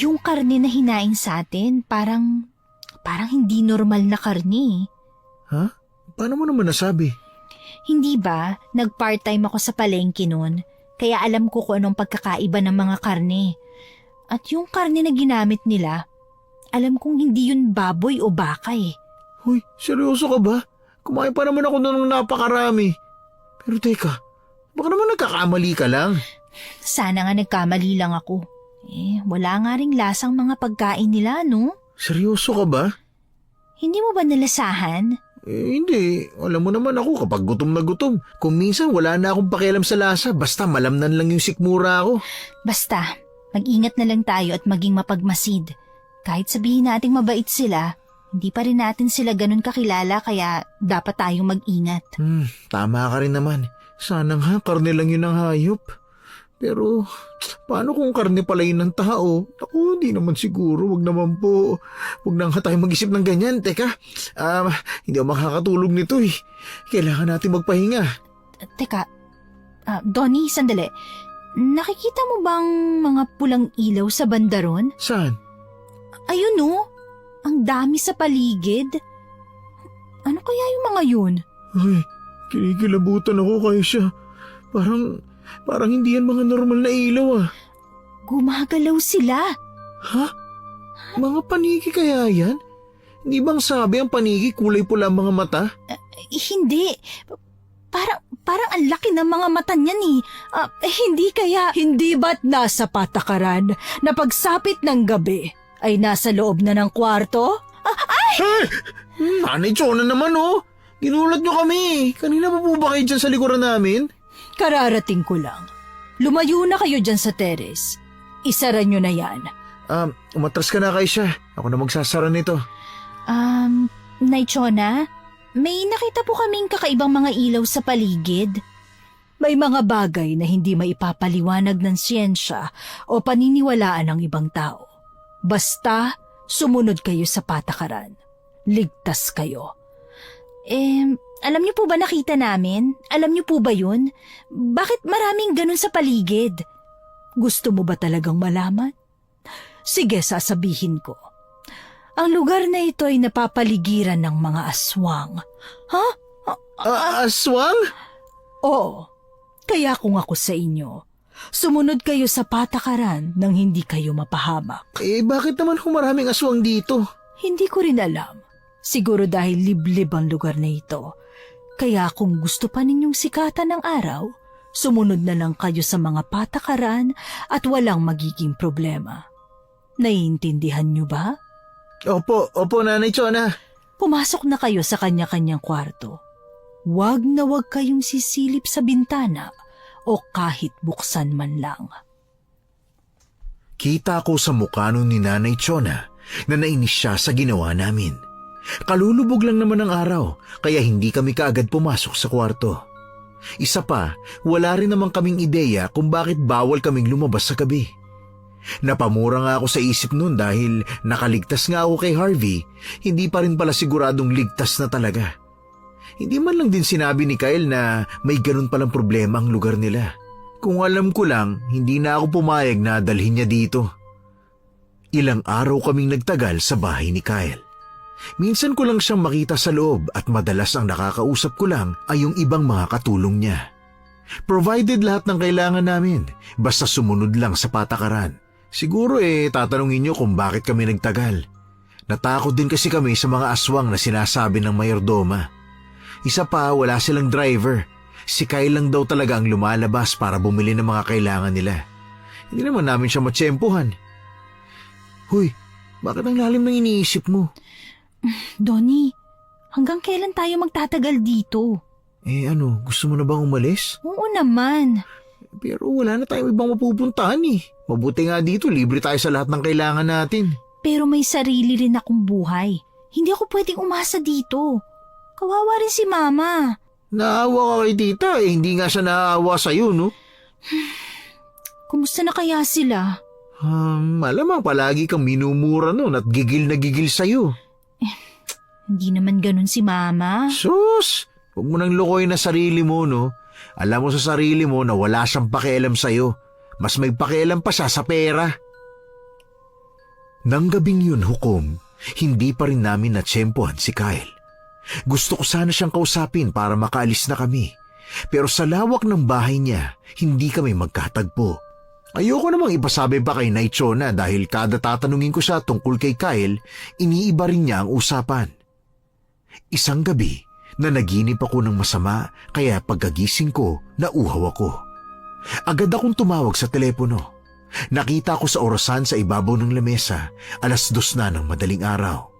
S2: Yung karne na hinain sa atin, parang hindi normal na karne.
S4: Ha? Paano mo naman nasabi?
S2: Hindi ba, nag-part-time ako sa palengke noon, kaya alam ko kung anong pagkakaiba ng mga karne. At yung karne na ginamit nila, alam kong hindi yun baboy o baka eh.
S4: Hoy, seryoso ka ba? Kumain pa naman ako ng napakarami. Pero teka, baka naman nagkakamali ka lang.
S2: Sana nga nagkamali lang ako. Wala nga ring lasang mga pagkain nila, no?
S4: Seryoso ka ba?
S2: Hindi mo ba nalasahan?
S4: Hindi. Alam mo naman ako kapag gutom na gutom. Kung minsan wala na akong pakialam sa lasa, basta malamnan lang yung sikmura ko.
S2: Basta, mag-ingat na lang tayo at maging mapagmasid. Kahit sabihin nating mabait sila, hindi pa rin natin sila ganun kakilala kaya dapat tayong mag-ingat.
S4: Tama ka rin naman. Sana nga karne lang yun ang hayop. Pero paano kung karne pala yun ng tao? Ako, di naman siguro. Wag naman po. Wag na nga tayo mag-isip ng ganyan. Teka, hindi ako makakatulog nito eh. Kailangan natin magpahinga.
S2: Teka, Donnie, sandali. Nakikita mo bang mga pulang ilaw sa banda ron?
S4: Saan?
S2: Ayun no, ang dami sa paligid. Ano kaya yung mga yun?
S4: Ay, kinikilabutan ako kay siya. Parang hindi yan mga normal na ilaw ah.
S2: Gumagalaw sila.
S4: Ha? Mga paniki kaya yan? Hindi bang sabi ang paniki kulay pula ang mga mata?
S2: Hindi. Parang ang laki ng mga mata niyan eh. Hindi kaya...
S3: Hindi ba't nasa patakaran na pagsapit ng gabi ay nasa loob na ng kwarto?
S4: Ay! Nanay Chona naman oh! Ginulat nyo kami. Kanina pa po ba kayo dyan sa likuran namin?
S3: Kararating ko lang. Lumayo na kayo dyan sa terrace. Isara nyo na yan.
S4: Umatras ka na kay siya. Ako na magsasara nito.
S2: Naichona, may nakita po kaming kakaibang mga ilaw sa paligid.
S3: May mga bagay na hindi maipapaliwanag ng siyensya o paniniwalaan ng ibang tao. Basta sumunod kayo sa patakaran. Ligtas kayo.
S2: Alam niyo po ba nakita namin? Alam niyo po ba yun? Bakit maraming ganun sa paligid?
S3: Gusto mo ba talagang malaman? Sige, sasabihin ko. Ang lugar na ito ay napapaligiran ng mga aswang. Ha?
S4: Aswang?
S3: Oo. Kaya kung ako sa inyo, sumunod kayo sa patakaran nang hindi kayo mapahamak.
S4: Bakit naman maraming aswang dito?
S3: Hindi ko rin alam. Siguro dahil liblib ang lugar na ito. Kaya kung gusto pa ninyong sikatan ng araw, sumunod na lang kayo sa mga patakaran at walang magiging problema. Naiintindihan niyo ba?
S4: Opo, Nanay Chona.
S3: Pumasok na kayo sa kanya-kanyang kwarto. Huwag na huwag kayong sisilip sa bintana o kahit buksan man lang.
S1: Kita ko sa mukha nun ni Nanay Chona na nainis siya sa ginawa namin. Kalulubog lang naman ang araw, kaya hindi kami kaagad pumasok sa kwarto. Isa pa, wala rin naman kaming ideya kung bakit bawal kaming lumabas sa gabi. Napamura nga ako sa isip nun dahil nakaligtas nga ako kay Harvey, hindi pa rin pala siguradong ligtas na talaga. Hindi man lang din sinabi ni Kyle na may ganun palang problema ang lugar nila. Kung alam ko lang, hindi na ako pumayag na dalhin niya dito. Ilang araw kaming nagtagal sa bahay ni Kyle. Minsan ko lang siyang makita sa loob at madalas ang nakakausap ko lang ay yung ibang mga katulong niya. Provided lahat ng kailangan namin, basta sumunod lang sa patakaran. Siguro tatanungin niyo kung bakit kami nagtagal. Natakot din kasi kami sa mga aswang na sinasabi ng mayordoma. Isa pa, wala silang driver. Si Kyle lang daw talaga ang lumalabas para bumili ng mga kailangan nila. Hindi naman namin siya matsyempohan. Huy, bakit ang lalim ng iniisip mo?
S2: Donnie, hanggang kailan tayo magtatagal dito?
S1: Gusto mo na bang umalis?
S2: Oo naman.
S1: Pero wala na tayong ibang mapupuntahan eh. Mabuti nga dito, libre tayo sa lahat ng kailangan natin.
S2: Pero may sarili rin akong buhay. Hindi ako pwedeng umasa dito. Kawawa rin si Mama.
S1: Naawa ka kay tita hindi nga siya naawa sa'yo, no?
S2: Kumusta na kaya sila?
S1: Malamang palagi kang minumura nun at gigil na gigil sa'yo.
S2: Hindi naman ganun si Mama.
S1: Sus! Huwag mo nang lokohin na sarili mo, no? Alam mo sa sarili mo na wala siyang pakialam sa'yo. Mas may pakialam pa siya sa pera. Nang gabing yun, Hukom, hindi pa rin namin natsyempohan si Kyle. Gusto ko sana siyang kausapin para makaalis na kami. Pero sa lawak ng bahay niya, hindi kami magkatagpo. Ayoko namang ipasabi pa kay Nay Chona dahil kada tatanungin ko siya tungkol kay Kyle, iniiba rin niya ang usapan. Isang gabi, nanaginip ako ng masama kaya pagkagising ko, nauhaw ako. Agad akong tumawag sa telepono. Nakita ko sa orasan sa ibabaw ng lamesa, 2:00 na ng madaling araw.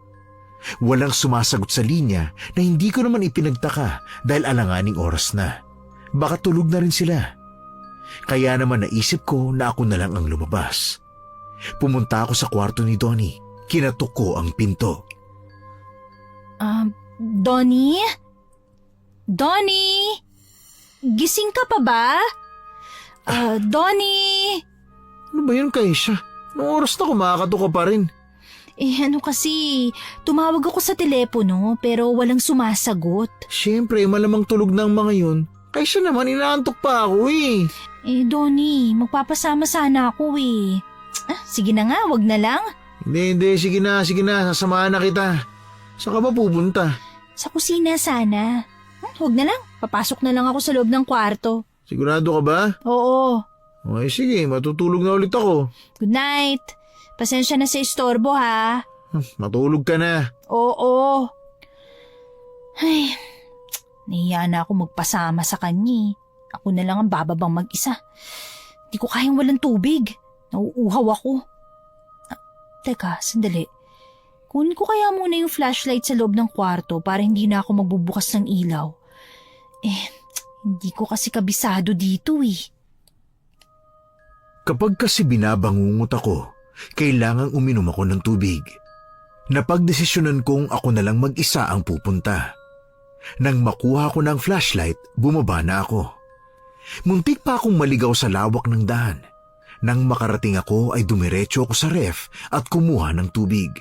S1: Walang sumasagot sa linya na hindi ko naman ipinagtaka dahil alanganing oras na. Baka tulog na rin sila. Kaya naman naisip ko na ako na lang ang lumabas. Pumunta ako sa kwarto ni Donnie. Kinatok ko ang pinto.
S2: Donnie? Donnie? Gising ka pa ba? Donnie?
S1: Ano ba yun, Kaisha? Anong oras na kumakatok ka pa rin?
S2: Kasi, tumawag ako sa telepono pero walang sumasagot.
S1: Siyempre, malamang tulog ng mga yun. Kaisha naman, inaantok pa ako eh.
S2: Donnie, magpapasama sana ako eh. Sige na nga, wag na lang.
S1: Hindi, sige na, sasamahan na kita. Saan ka ba pupunta?
S2: Sa kusina sana. Wag na lang, papasok na lang ako sa loob ng kwarto.
S1: Sigurado ka ba?
S2: Oo.
S1: Okay, sige, matutulog na ulit ako.
S2: Good night. Pasensya na sa istorbo ha.
S1: Matulog ka na.
S2: Oo. Ay, nahiya na ako magpasama sa kanya. Ako na lang ang bababang mag-isa. Hindi ko kayang walang tubig. Nauuhaw ako. Teka, sandali. Kunin ko kaya muna yung flashlight sa loob ng kwarto para hindi na ako magbubukas ng ilaw. Hindi ko kasi kabisado dito eh.
S1: Kapag kasi binabangungot ako, kailangang uminom ako ng tubig. Napagdesisyonan kong ako na lang mag-isa ang pupunta. Nang makuha ko ng flashlight, bumaba na ako. Muntik pa akong maligaw sa lawak ng daan. Nang makarating ako ay dumiretso ako sa ref at kumuha ng tubig.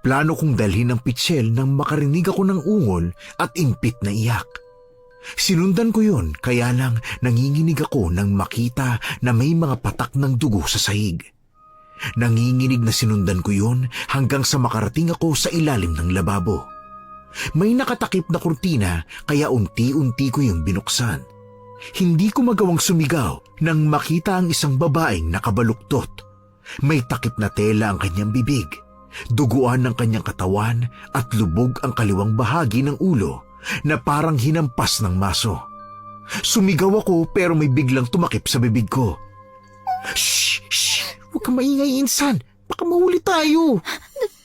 S1: Plano kong dalhin ng pitsel nang makarinig ako ng ungol at impit na iyak. Sinundan ko yun kaya lang nanginginig ako nang makita na may mga patak ng dugo sa sahig. Nanginginig na sinundan ko yun hanggang sa makarating ako sa ilalim ng lababo. May nakatakip na kurtina kaya unti-unti ko yung binuksan. Hindi ko magawang sumigaw nang makita ang isang babaeng nakabaluktot. May takip na tela ang kanyang bibig, duguan ng kanyang katawan at lubog ang kaliwang bahagi ng ulo na parang hinampas ng maso. Sumigaw ako pero may biglang tumakip sa bibig ko. Shh! Shh! Huwag kang maingay, Insan. Baka mahuli tayo.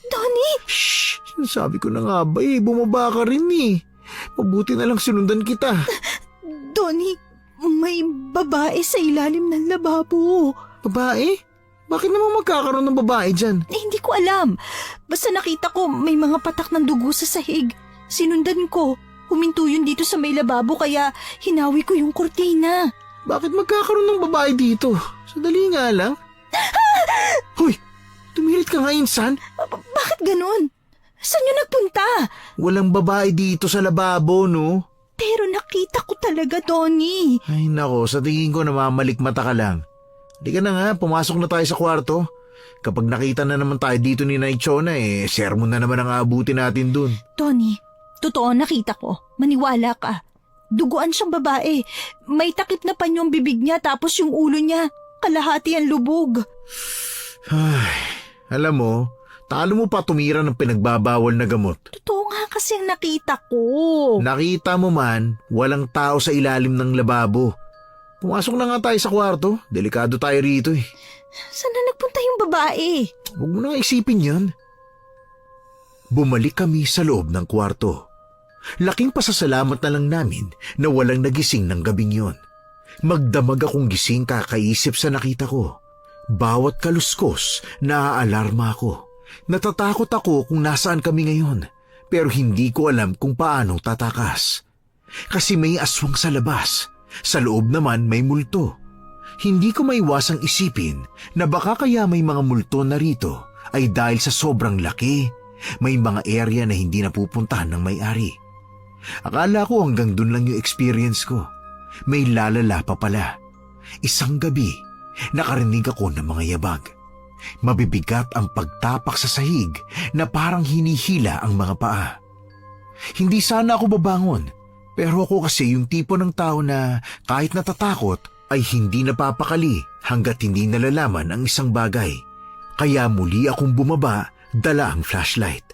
S2: Donnie!
S1: Shh! Sinasabi ko na nga ba bumaba ka rin eh. Mabuti na lang sinundan kita.
S2: Donnie, may babae sa ilalim ng lababo.
S1: Babae? Bakit naman magkakaroon ng babae dyan?
S2: Hindi ko alam. Basta nakita ko may mga patak ng dugo sa sahig. Sinundan ko. Huminto yun dito sa may lababo kaya hinawi ko yung kurtina.
S1: Bakit magkakaroon ng babae dito? Sadali nga lang. Hoy! Tumilit ka nga, Insan.
S2: Bakit ganun? Saan yun nagpunta?
S1: Walang babae dito sa lababo, no?
S2: Pero nakita ko talaga, Donnie.
S1: Ay nako, sa tingin ko namamalikmata ka lang. Di ka na nga, pumasok na tayo sa kwarto. Kapag nakita na naman tayo dito ni Nay Chona, sermon na naman ang aabutin natin dun.
S2: Donnie, totoo nakita ko. Maniwala ka. Duguan siyang babae. May takip na panyo ang bibig niya tapos yung ulo niya. Kalahati ang lubog.
S1: Ay, alam mo, talo mo pa tumira ng pinagbabawal na gamot.
S2: Totoo nga kasi ang nakita ko.
S1: Nakita mo man, walang tao sa ilalim ng lababo. Pumasok na nga tayo sa kwarto. Delikado tayo rito eh.
S2: Saan na nagpunta yung babae?
S1: Huwag mo na isipin yan. Bumalik kami sa loob ng kwarto. Laking pasasalamat na lang namin na walang nagising ng gabing yon. Magdamag akong gising kakaisip sa nakita ko. Bawat kaluskos, naaalarma ako. Natatakot ako kung nasaan kami ngayon, pero hindi ko alam kung paanong tatakas. Kasi may aswang sa labas. Sa loob naman may multo. Hindi ko maiwasang isipin na baka kaya may mga multo na rito ay dahil sa sobrang laki, may mga area na hindi napupuntahan ng may-ari. Akala ko hanggang dun lang yung experience ko. May lalala pa pala. Isang gabi, nakarinig ako ng mga yabag. Mabibigat ang pagtapak sa sahig na parang hinihila ang mga paa. Hindi sana ako babangon. Pero ako kasi yung tipo ng tao na kahit natatakot ay hindi napapakali hanggat hindi nalalaman ang isang bagay. Kaya muli akong bumaba, dala ang flashlight.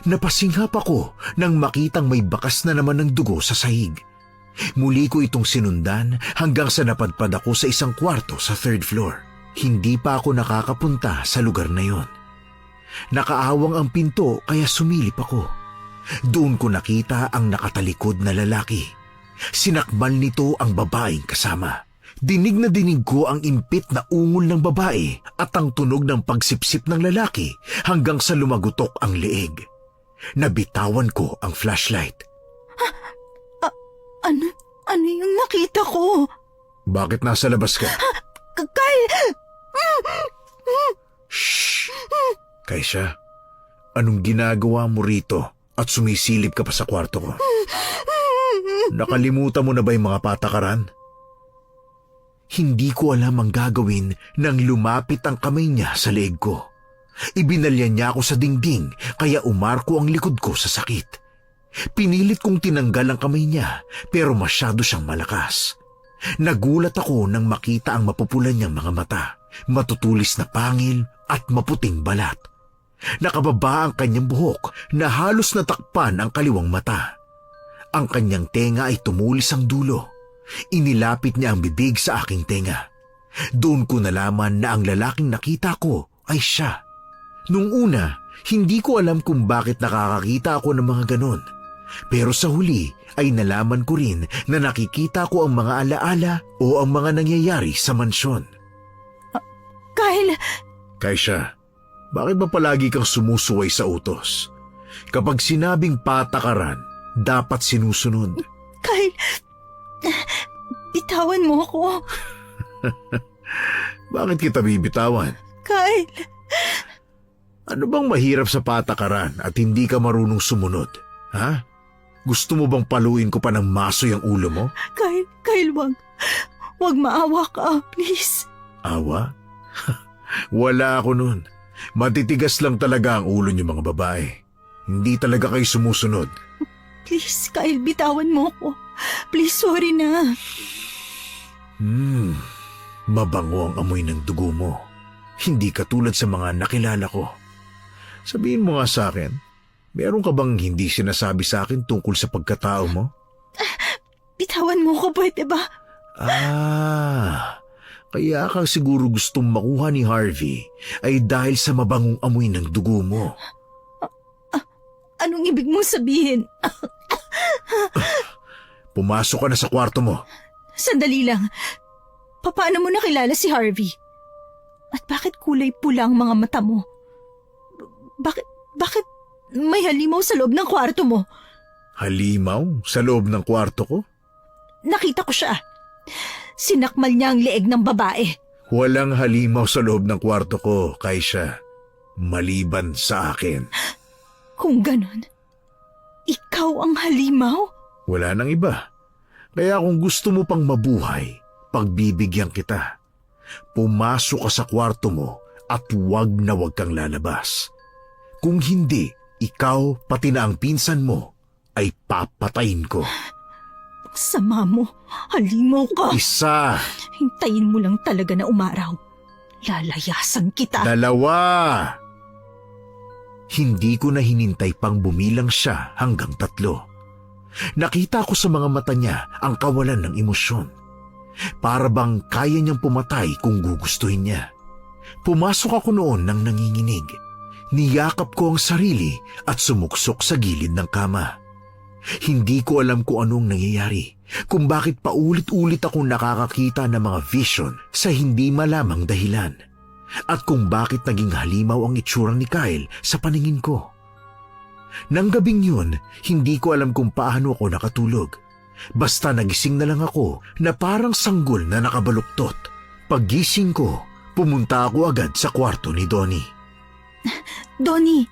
S1: Napasinghap ako nang makitang may bakas na naman ng dugo sa sahig. Muli ko itong sinundan hanggang sa napadpad ako sa isang kwarto sa 3rd floor. Hindi pa ako nakakapunta sa lugar na yon. Nakaawang ang pinto kaya sumilip ako. Doon ko nakita ang nakatalikod na lalaki. Sinakmal nito ang babaeng kasama. Dinig na dinig ko ang impit na ungol ng babae at ang tunog ng pagsipsip ng lalaki hanggang sa lumagutok ang leeg. Nabitawan ko ang flashlight.
S2: Ano yung nakita ko?
S1: Bakit nasa labas ka? Shh! Kaisha, anong ginagawa mo rito? At sumisilip ka pa sa kwarto ko. Nakalimutan mo na ba yung mga patakaran? Hindi ko alam ang gagawin nang lumapit ang kamay niya sa leeg ko. Ibinalyan niya ako sa dingding kaya umarko ang likod ko sa sakit. Pinilit kong tinanggal ang kamay niya pero masyado siyang malakas. Nagulat ako nang makita ang mapupulan niyang mga mata, matutulis na pangil at maputing balat. Nakababa ang kanyang buhok na halos natakpan ang kaliwang mata. Ang kanyang tenga ay tumulis ang dulo. Inilapit niya ang bibig sa aking tenga. Doon ko nalaman na ang lalaking nakita ko ay siya. Nung una, hindi ko alam kung bakit nakakakita ako ng mga ganon. Pero sa huli ay nalaman ko rin na nakikita ko ang mga alaala o ang mga nangyayari sa mansyon.
S2: Kyle!
S1: Kaisha, bakit ba palagi kang sumusuway sa utos? Kapag sinabing patakaran, dapat sinusunod.
S2: Kyle! Bitawan mo ako.
S1: Bakit kita bibitawan?
S2: Kyle!
S1: Ano bang mahirap sa patakaran at hindi ka marunong sumunod? Ha? Gusto mo bang paluin ko pa ng maso yung ulo mo?
S2: Kyle, wag. Wag maawa ka, please.
S1: Awa? Wala ako nun. Matitigas lang talaga ang ulo niyo mga babae. Hindi talaga kayo sumusunod.
S2: Please, Kyle, bitawan mo ako. Please, sorry na.
S1: Mabango ang amoy ng dugo mo. Hindi katulad sa mga nakilala ko. Sabihin mo nga sa akin,
S4: Meron ka bang hindi sinasabi sa akin tungkol sa pagkatao mo?
S2: Bitawan mo ko, pwede ba?
S4: Kaya ka siguro gustong makuha ni Harvey ay dahil sa mabangong amoy ng dugo mo.
S2: Anong ibig mong sabihin?
S4: Pumasok ka na sa kwarto mo.
S2: Sandali lang. Paano mo nakilala si Harvey? At bakit kulay pula ang mga mata mo? Bakit may halimaw sa loob ng kwarto mo?
S4: Halimaw sa loob ng kwarto ko?
S2: Nakita ko siya. Sinakmal niya ang leeg ng babae.
S4: Walang halimaw sa loob ng kwarto ko, Kaisha. Maliban sa akin.
S2: Kung ganon, ikaw ang halimaw?
S4: Wala nang iba. Kaya kung gusto mo pang mabuhay, pagbibigyan kita. Pumasok ka sa kwarto mo at huwag kang lalabas. Kung hindi, ikaw pati na ang pinsan mo ay papatayin ko.
S2: Sama mo, halimaw ka.
S4: Isa,
S2: Hintayin mo lang talaga na umaraw. Lalayasan kita.
S4: dalawa. Hindi ko na hinintay pang bumilang siya hanggang 3. Nakita ko sa mga mata niya ang kawalan ng emosyon. Para bang kaya niyang pumatay kung gugustuhin niya. Pumasok ako noon nang nanginginig. Niyakap ko ang sarili at sumuksok sa gilid ng kama. Hindi ko alam kung anong nangyayari, kung bakit paulit-ulit akong nakakakita ng mga vision sa hindi malamang dahilan, at kung bakit naging halimaw ang itsura ni Kyle sa paningin ko. Nang gabing yun, hindi ko alam kung paano ako nakatulog. Basta nagising na lang ako na parang sanggol na nakabaluktot. Paggising ko, pumunta ako agad sa kwarto ni Donnie.
S2: Donnie,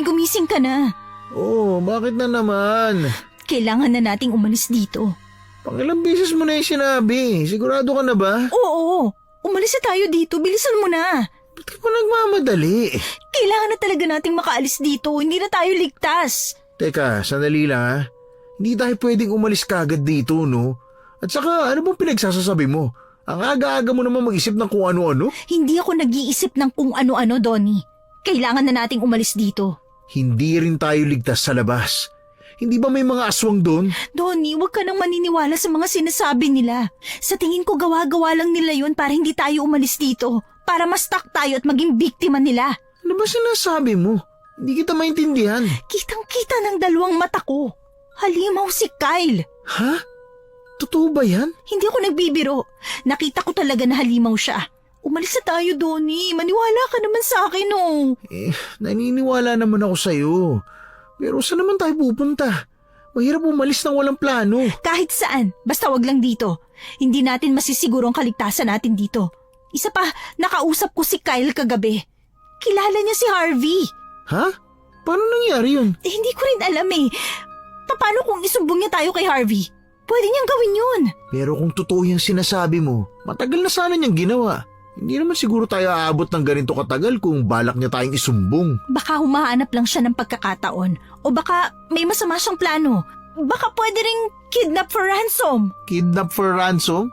S2: gumising ka na.
S4: Oh, bakit na naman?
S2: Kailangan na nating umalis dito.
S4: Pangilang beses mo na yung sinabi. Sigurado ka na ba?
S2: Oo, umalis na tayo dito. Bilisan mo na.
S4: Ba't ka pa nagmamadali?
S2: Kailangan na talaga nating makaalis dito. Hindi na tayo ligtas.
S4: Teka, sandali lang ha. Hindi tayo pwedeng umalis kagad dito, no? At saka, ano bang pinagsasasabi mo? Ang aga-aga mo naman mag-isip ng kung ano-ano?
S2: Hindi ako nag-iisip ng kung ano-ano, Donnie. Kailangan na nating umalis dito.
S4: Hindi rin tayo ligtas sa labas. Hindi ba may mga aswang doon?
S2: Donnie, huwag ka nang maniniwala sa mga sinasabi nila. Sa tingin ko gawa-gawa lang nila yun para hindi tayo umalis dito. Para ma-stuck tayo at maging biktima nila.
S4: Ano ba sinasabi mo? Hindi kita maintindihan.
S2: Kitang-kita ng dalawang mata ko. Halimaw si Kyle.
S4: Ha? Totoo ba yan?
S2: Hindi ako nagbibiro. Nakita ko talaga na halimaw siya. Umalis na tayo, Donnie. Maniwala ka naman sa akin, oh.
S4: Naniniwala naman ako sa'yo. Pero saan naman tayo pupunta? Mahirap umalis nang walang plano.
S2: Kahit saan. Basta wag lang dito. Hindi natin masisiguro ang kaligtasan natin dito. Isa pa, nakausap ko si Kyle kagabi. Kilala niya si Harvey.
S4: Ha? Paano nangyari yun?
S2: Hindi ko rin alam eh. Paano kung isumbong niya tayo kay Harvey? Pwede niyang gawin yun.
S4: Pero kung totoo yung sinasabi mo, matagal na sana niyang ginawa. Hindi naman siguro tayo aabot ng ganito katagal kung balak niya tayong isumbong.
S2: Baka humahanap lang siya ng pagkakataon. O baka may masama siyang plano. Baka pwede ring kidnap for ransom.
S4: Kidnap for ransom?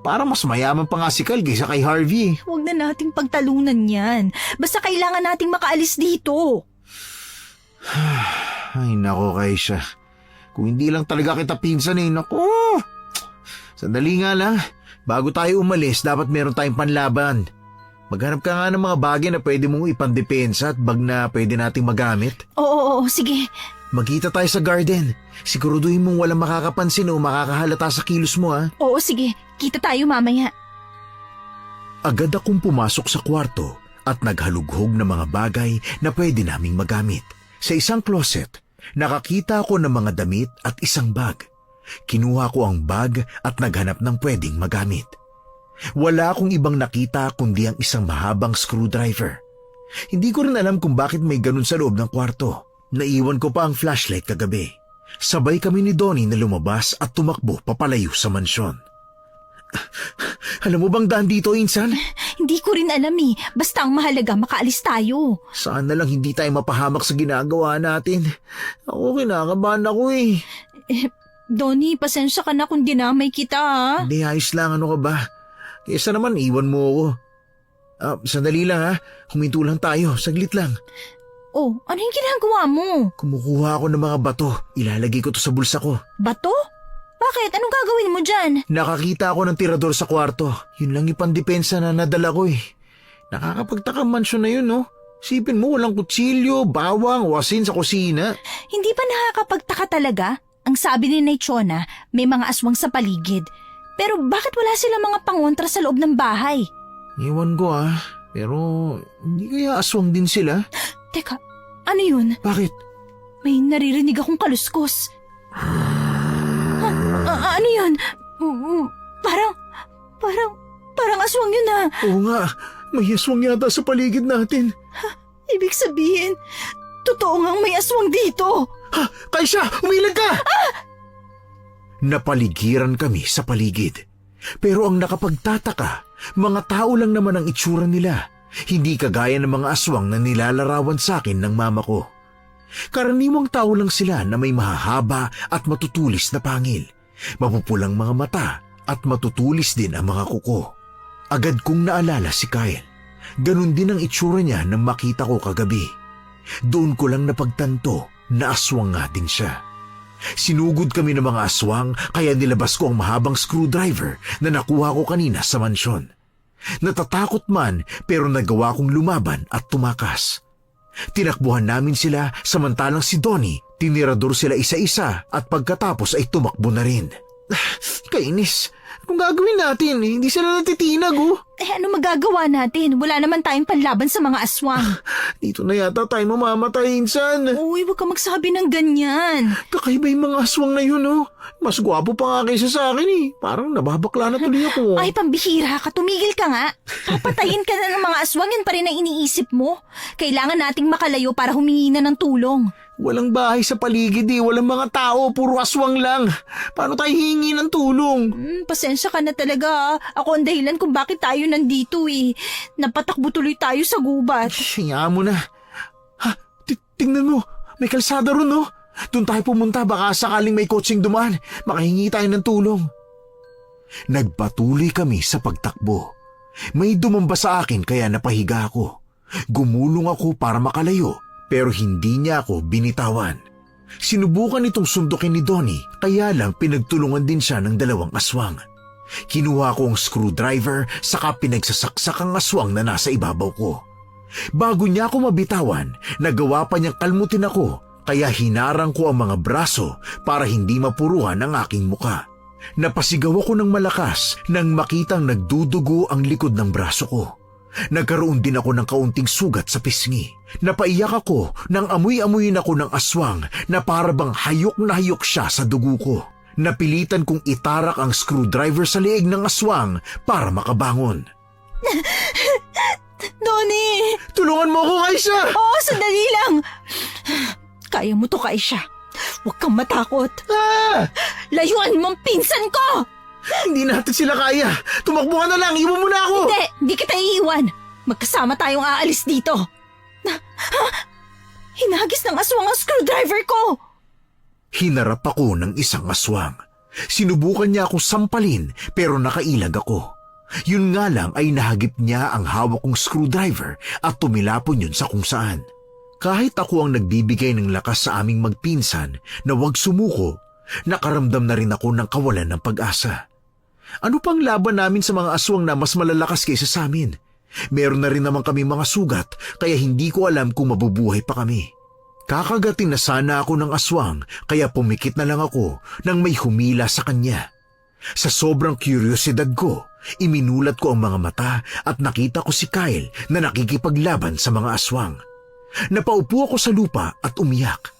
S4: Parang mas mayaman pa nga si Kyle kaysa kay Harvey.
S2: Huwag na nating pagtalunan yan. Basta kailangan nating makaalis dito.
S4: Ay nako, Kaisha. Kung hindi lang talaga kita pinsan nako. Sandali nga lang. Bago tayo umalis, dapat meron tayong panlaban. Maghanap ka nga ng mga bagay na pwede mong ipandepensa at bag na pwede nating magamit.
S2: Oo, sige.
S4: Magkita tayo sa garden. Siguraduhin mong walang makakapansin o makakahalata sa kilos mo, ha?
S2: Oo, sige. Kita tayo mamaya.
S1: Agad akong pumasok sa kwarto at naghalughog ng mga bagay na pwede naming magamit. Sa isang closet, nakakita ako ng mga damit at isang bag. Kinuha ko ang bag at naghanap ng pwedeng magamit. Wala akong ibang nakita kundi ang isang mahabang screwdriver. Hindi ko rin alam kung bakit may ganun sa loob ng kwarto. Naiwan ko pa ang flashlight kagabi. Sabay kami ni Donnie na lumabas at tumakbo papalayo sa mansyon. Alam mo bang daan dito, Insan?
S2: Hindi ko rin alam eh. Basta ang mahalaga makaalis tayo.
S1: Saan na lang hindi tayo mapahamak sa ginagawa natin. Ako kinakabahan ako eh.
S2: Donnie, pasensya ka na kung dinamay kita ha.
S1: Hindi, ayos lang, ano ka ba? Kesa naman, iwan mo ako. Sandali lang ha. Huminto lang tayo, saglit lang.
S2: Oh, ano yung ginagawa mo?
S1: Kumukuha ako ng mga bato. Ilalagay ko to sa bulsa ko.
S2: Bato? Bakit? Anong gagawin mo dyan?
S1: Nakakita ako ng tirador sa kwarto. Yun lang yung pandepensa na nadala ko eh. Nakakapagtaka mansyon na yun, no? Sipin mo, walang kutsilyo, bawang, wasin sa kusina.
S2: Hindi ba nakakapagtaka talaga? Ang sabi ni Naichona, may mga aswang sa paligid. Pero bakit wala sila mga pangontra sa loob ng bahay?
S1: Iwan ko pero hindi kaya aswang din sila?
S2: Teka, ano yun?
S1: Bakit?
S2: May naririnig akong kaluskos. Ano yun? Parang aswang yun ah.
S1: Oo nga, may aswang yata sa paligid natin.
S2: Ibig sabihin, totoo ngang may aswang dito.
S1: Ha! Kaisha! Umilag ka! Napaligiran kami sa paligid. Pero ang nakapagtataka, mga tao lang naman ang itsura nila. Hindi kagaya ng mga aswang na nilalarawan sa akin ng mama ko. Karaniwang tao lang sila na may mahahaba at matutulis na pangil, mapupulang mga mata at matutulis din ang mga kuko. Agad kong naalala si Kyle. Ganun din ang itsura niya nang makita ko kagabi. Doon ko lang napagtanto na aswang nga din siya. Sinugod kami ng mga aswang kaya nilabas ko ang mahabang screwdriver na nakuha ko kanina sa mansyon. Natatakot man pero nagawa kong lumaban at tumakas. Tinakbuhan namin sila samantalang si Donnie, tinirador sila isa-isa at pagkatapos ay tumakbo na rin. Kainis, kung gagawin natin, hindi sila natitinag
S2: Ano magagawa natin? Wala naman tayong panlaban sa mga aswang.
S1: Dito na yata tayo mamamatay, insan.
S2: Uy, huwag ka magsabi ng ganyan.
S1: Kakaiba yung mga aswang na yun, Mas gwapo pa nga kaysa sa akin, Parang nababakla na tuloy ako.
S2: Ay, pambihira ka. Tumigil ka nga. Papatayin ka na ng mga aswang. Yan pa rin ang iniisip mo. Kailangan nating makalayo para humingi na ng tulong.
S1: Walang bahay sa paligid walang mga tao, puro aswang lang. Paano tayo hihingi ng tulong?
S2: Pasensya ka na talaga. Ako ang dahilan kung bakit tayo nandito Napatakbo tuloy tayo sa gubat.
S1: Hayaan mo na. Tingnan mo, may kalsada ron, Doon tayo pumunta, baka sakaling may kotseng dumaan, makahingi tayo ng tulong. Nagpatuloy kami sa pagtakbo. May dumamba sa akin kaya napahiga ako. Gumulong ako para makalayo, pero hindi niya ako binitawan. Sinubukan itong sundukin ni Donnie, kaya lang pinagtulungan din siya ng dalawang aswang. Kinuha ko ang screwdriver, saka pinagsasaksak ang aswang na nasa ibabaw ko. Bago niya ako mabitawan, nagawa pa niyang kalmutin ako, kaya hinarang ko ang mga braso para hindi mapuruhan ang aking muka. Napasigaw ako ng malakas nang makitang nagdudugo ang likod ng braso ko. Nagkaroon din ako ng kaunting sugat sa pisngi. Napaiyak ako nang amoy-amoyin ako ng aswang na parabang hayok na hayok siya sa dugo ko. Napilitan kong itarak ang screwdriver sa leeg ng aswang para makabangon.
S2: Donnie!
S1: Tulungan mo ako, Kaisha!
S2: Oo, sandali lang. Kaya mo to, Kaisha. Huwag kang matakot. Layuan mong pinsan ko!
S1: Hindi natin sila kaya. Tumakbo ka na lang, iwan mo na ako!
S2: Hindi kita iiwan. Magkasama tayong aalis dito. Hinagis ng aswang ang screwdriver ko!
S1: Hinarap ako ng isang aswang. Sinubukan niya akong sampalin pero nakailag ako. Yun nga lang ay nahagip niya ang hawak kong screwdriver at tumilapon yun sa kung saan. Kahit ako ang nagbibigay ng lakas sa aming magpinsan na huwag sumuko, nakaramdam na rin ako ng kawalan ng pag-asa. Ano pang laban namin sa mga aswang na mas malalakas kaysa sa amin? Meron na rin naman kami mga sugat kaya hindi ko alam kung mabubuhay pa kami. Kakagatin na sana ako ng aswang kaya pumikit na lang ako nang may humila sa kanya. Sa sobrang kuryosidad ko, iminulat ko ang mga mata at nakita ko si Kyle na nakikipaglaban sa mga aswang. Napaupo ako sa lupa at umiyak.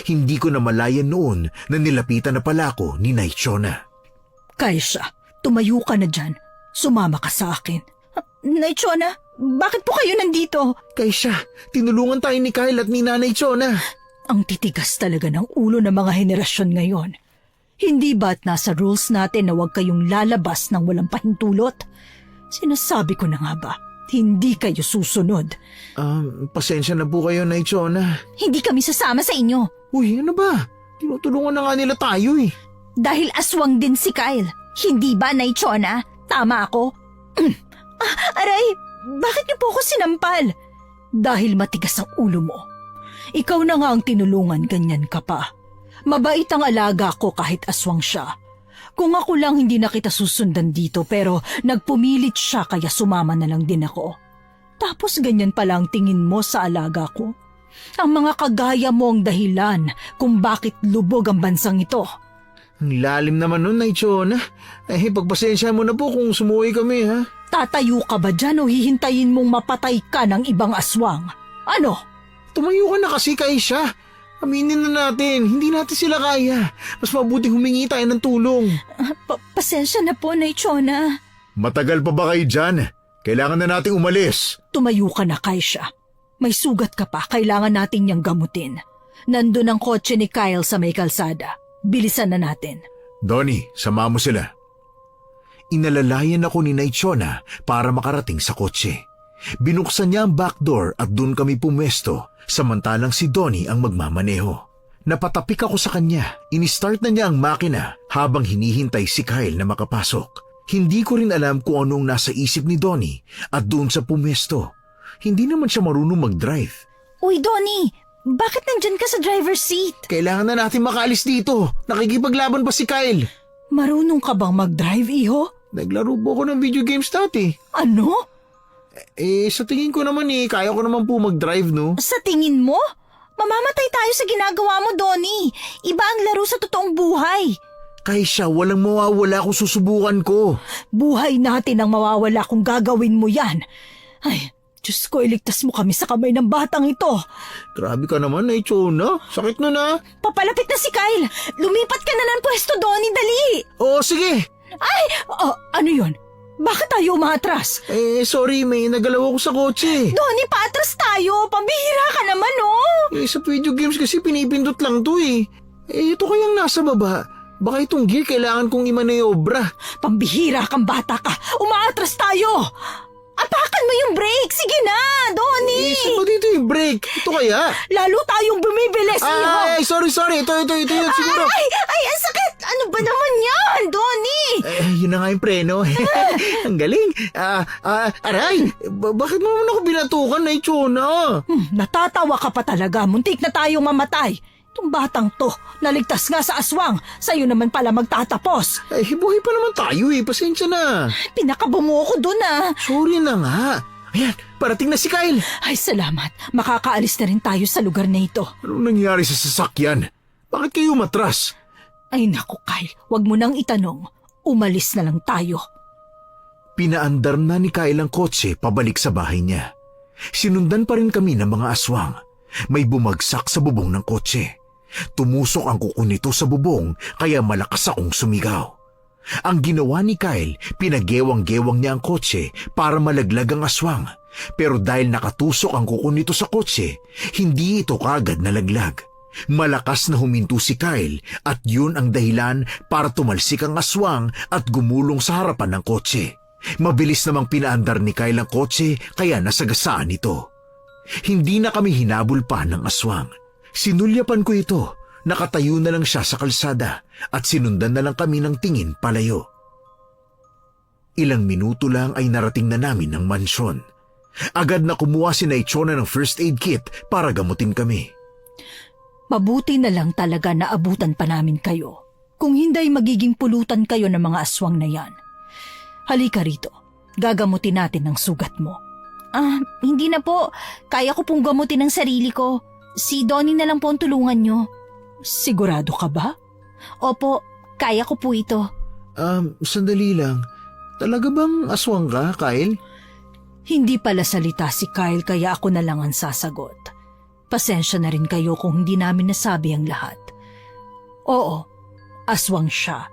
S1: Hindi ko na malayan noon na nilapitan na pala ako ni Naichona.
S3: Kaisha, tumayo ka na dyan. Sumama ka sa akin.
S2: Naichona, bakit po kayo nandito?
S1: Kaisha, tinulungan tayo ni Kyle at ni Nanay Chona.
S3: Ang titigas talaga ng ulo ng mga henerasyon ngayon. Hindi ba't nasa rules natin na huwag kayong lalabas ng walang pahintulot? Sinasabi ko na nga ba, hindi kayo susunod.
S1: Pasensya na po kayo, Nay Chona.
S2: Hindi kami sasama sa inyo.
S1: Uy, ano ba? Tinutulungan na nga nila tayo
S2: Dahil aswang din si Kyle. Hindi ba, Naichona? Tama ako? Aray, bakit niyo po ako sinampal?
S3: Dahil matigas ang ulo mo. Ikaw na nga ang tinulungan, ganyan ka pa. Mabait ang alaga ko kahit aswang siya. Kung ako lang hindi na kita susundan dito pero nagpumilit siya kaya sumama na lang din ako. Tapos ganyan pala ang tingin mo sa alaga ko. Ang mga kagaya mo ang dahilan kung bakit lubog ang bansang ito.
S4: Ang lalim naman nun, Naichona. Pagpasensya mo na po kung sumuwi kami, ha?
S3: Tatayo ka ba dyan o hihintayin mong mapatay ka ng ibang aswang? Ano?
S4: Tumayo ka na kasi, Kaisha. Aminin na natin, hindi natin sila kaya. Mas mabuting humingi tayo ng tulong.
S3: Pasensya na po, Naichona.
S4: Matagal pa ba kayo dyan? Kailangan na nating umalis.
S3: Tumayo ka na, Kaisha. May sugat ka pa, kailangan natin niyang gamutin. Nandun ang kotse ni Kyle sa may kalsada. Bilisan na natin.
S4: Donnie, sama mo sila.
S1: Inalalayan ako ni Naichona para makarating sa kotse. Binuksan niya ang back door at doon kami pumesto, samantalang si Donnie ang magmamaneho. Napatapik ako sa kanya, inistart na niya ang makina habang hinihintay si Kyle na makapasok. Hindi ko rin alam kung anong nasa isip ni Donnie at doon sa pumesto. Hindi naman siya marunong mag-drive.
S2: Uy, Donnie! Bakit nandyan ka sa driver's seat?
S4: Kailangan na natin makaalis dito. Nakikipaglaban pa si Kyle.
S3: Marunong ka bang mag-drive, iho?
S4: Naglaro po ako ng video games dati.
S3: Ano?
S4: Sa tingin ko naman kaya ko naman po mag-drive, no?
S2: Sa tingin mo? Mamamatay tayo sa ginagawa mo, Donnie. Iba ang laro sa totoong buhay.
S1: Kaisha, walang mawawala kung susubukan ko.
S3: Buhay natin ang mawawala kung gagawin mo yan. Ay, Diyos ko, iligtas mo kami sa kamay ng batang ito.
S4: Grabe ka naman, Naichona. Sakit na na.
S2: Papalapit na si Kyle. Lumipat ka na ng pwesto, Donnie, dali.
S4: Oo, sige.
S3: Ay, ano yun? Bakit tayo umatras?
S4: Sorry, may nagalaw ako sa kotse.
S2: Donnie, paatras tayo. Pambihira ka naman, oh.
S4: Sa video games kasi pinipindot lang to ito kayang nasa baba. Baka itong gear kailangan kong imanayobra.
S3: Pambihira kang bata ka. Umaatras tayo.
S2: Apakan mo yung brake. Sige na, Donnie.
S4: Saan ba dito yung brake? Ito kaya?
S3: Lalo tayong bumibilis, iho.
S4: Ay, sorry. Ito yun siguro.
S2: Ay, ang sakit. Ano ba naman yan, Donnie?
S4: Yun na nga yung preno. Ang galing. Aray, bakit mo naman ako binatukan, Naichona?
S3: Natatawa ka pa talaga. Muntik na tayong mamatay. Itong batang to, naligtas nga sa aswang. Sa'yo naman pala magtatapos.
S4: Buhay pa naman tayo Pasensya na.
S3: Pinakabo mo ako dun ah.
S4: Sorry na nga. Ayan, parating na si Kyle.
S3: Ay salamat, makakaalis na rin tayo sa lugar na ito.
S4: Anong nangyari sa sasakyan? Bakit kayo matras?
S3: Ay naku Kyle, wag mo nang itanong. Umalis na lang tayo.
S1: Pinaandar na ni Kyle ang kotse pabalik sa bahay niya. Sinundan pa rin kami ng mga aswang. May bumagsak sa bubong ng kotse. Tumusok ang kuko nito sa bubong kaya malakas akong sumigaw. Ang ginawa ni Kyle, pinagewang-gewang niya ang kotse para malaglag ang aswang. Pero dahil nakatusok ang kuko nito sa kotse, hindi ito kagad nalaglag. Malakas na huminto si Kyle at yun ang dahilan para tumalsik ang aswang at gumulong sa harapan ng kotse. Mabilis namang pinaandar ni Kyle ang kotse kaya nasagasaan ito. Hindi na kami hinabol pa ng aswang. Sinulyapan ko ito. Nakatayo na lang siya sa kalsada at sinundan na lang kami ng tingin palayo. Ilang minuto lang ay narating na namin ang mansyon. Agad na kumuha si Naichona ng first aid kit para gamutin kami.
S3: Mabuti na lang talaga na abutan pa namin kayo. Kung hindi magiging pulutan kayo ng mga aswang na yan. Halika rito, gagamutin natin ang sugat mo.
S2: Hindi na po. Kaya ko pong gamutin ang sarili ko. Si Donnie na lang po ang tulungan nyo.
S3: Sigurado ka ba?
S2: Opo, kaya ko po ito.
S1: Sandali lang. Talaga bang aswang ka, Kyle?
S3: Hindi pala salita si Kyle kaya ako na lang ang sasagot. Pasensya na rin kayo kung hindi namin nasabi ang lahat. Oo, aswang siya.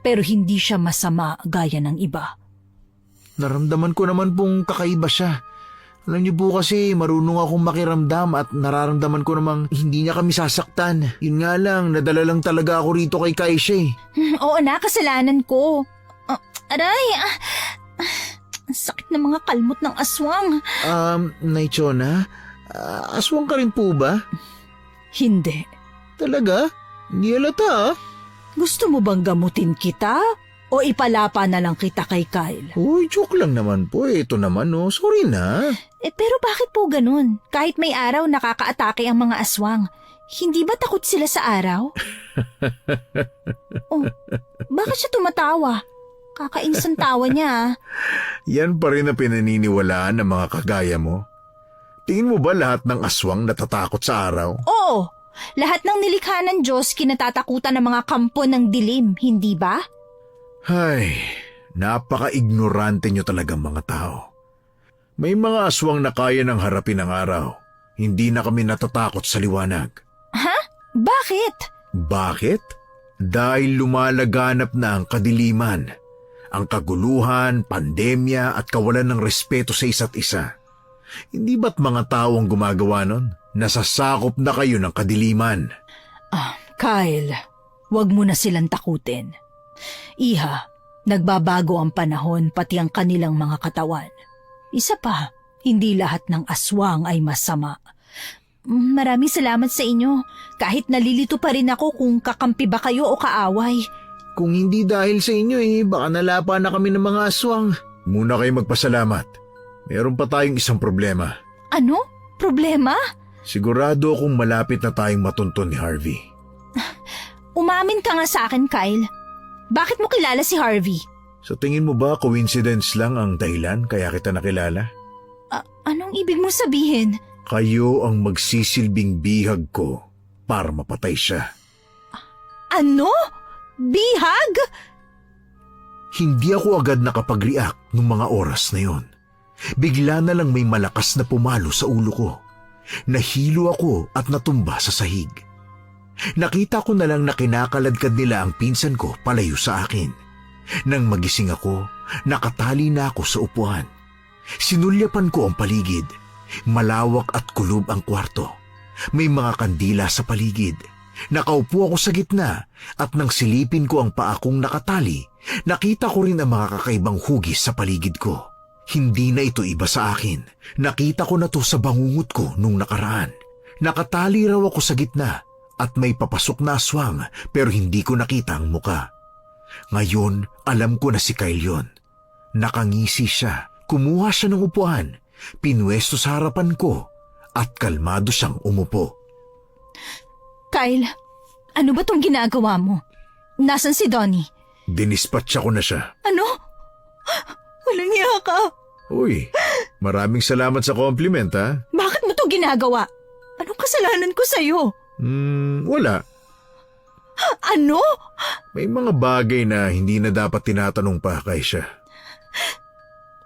S3: Pero hindi siya masama gaya ng iba.
S1: Naramdaman ko naman pong kakaiba siya. Alam niyo po kasi marunong akong makiramdam at nararamdaman ko namang hindi niya kami sasaktan. Yun nga lang, nadala lang talaga ako rito kay Kaisha
S2: Oo na, kasalanan ko. Aray, ang sakit ng mga kalmot ng aswang.
S1: Naichona, aswang ka rin po ba?
S3: Hindi.
S1: Talaga? Hindi halata
S3: Gusto mo bang gamutin kita? O ipalapa na lang kita kay Kyle?
S4: Uy, joke lang naman po. Ito naman, oh. Sorry na.
S2: Pero bakit po ganun? Kahit may araw nakakaatake ang mga aswang, hindi ba takot sila sa araw? Oh, bakit siya tumatawa? Kakainis ang tawa niya ah.
S4: Yan pa rin ang pinaniniwalaan ng mga kagaya mo. Tingin mo ba lahat ng aswang natatakot sa araw?
S2: Oo, lahat ng nilikha ng Diyos kinatatakutan ng mga kampo ng dilim, hindi ba?
S4: Ay, napaka-ignorante nyo talagang mga tao. May mga aswang na kaya ng harapin ang araw. Hindi na kami natatakot sa liwanag.
S2: Ha? Bakit?
S4: Bakit? Dahil lumalaganap na ang kadiliman, ang kaguluhan, pandemya at kawalan ng respeto sa isa't isa. Hindi ba't mga tao ang gumagawa nun? Nasasakop na kayo ng kadiliman.
S3: Kyle, wag mo na silang takutin. Iha, nagbabago ang panahon pati ang kanilang mga katawan. Isa pa, hindi lahat ng aswang ay masama.
S2: Maraming salamat sa inyo. Kahit nalilito pa rin ako kung kakampi ba kayo o kaaway.
S4: Kung hindi dahil sa inyo baka nalapa na kami ng mga aswang. Muna kayo magpasalamat. Meron pa tayong isang problema.
S2: Ano? Problema?
S4: Sigurado akong malapit na tayong matunton ni Harvey.
S2: Umamin ka nga sa akin, Kyle. Bakit mo kilala si Harvey?
S4: Sa tingin mo ba coincidence lang ang dahilan kaya kita nakilala?
S2: Anong ibig mo sabihin?
S4: Kayo ang magsisilbing bihag ko para mapatay siya.
S2: Ano? Bihag?
S1: Hindi ako agad nakapag-react nung mga oras na yon. Bigla na lang may malakas na pumalo sa ulo ko. Nahilo ako at natumba sa sahig. Nakita ko na lang na kinakaladkad nila ang pinsan ko palayo sa akin. Nang magising ako, nakatali na ako sa upuan. Sinulyapan ko ang paligid. Malawak at kulob ang kwarto. May mga kandila sa paligid. Nakaupo ako sa gitna at nang silipin ko ang paa kong nakatali, nakita ko rin ang mga kakaibang hugis sa paligid ko. Hindi na ito iba sa akin. Nakita ko na to sa bangungot ko nung nakaraan. Nakatali raw ako sa gitna at may papasok na aswang pero hindi ko nakita ang muka. Ngayon, alam ko na si Kyle yun. Nakangisi siya, kumuha siya ng upuan, pinwesto sa harapan ko at kalmado siyang umupo.
S2: Kyle, ano ba tong ginagawa mo? Nasaan si Donnie?
S4: Dinispatcha ko na siya.
S2: Ano? Walang iya ka.
S4: Uy, maraming salamat sa compliment ha.
S2: Bakit mo to ginagawa? Anong kasalanan ko sa'yo?
S4: Wala.
S2: Ano?
S4: May mga bagay na hindi na dapat tinatanong pa kay siya.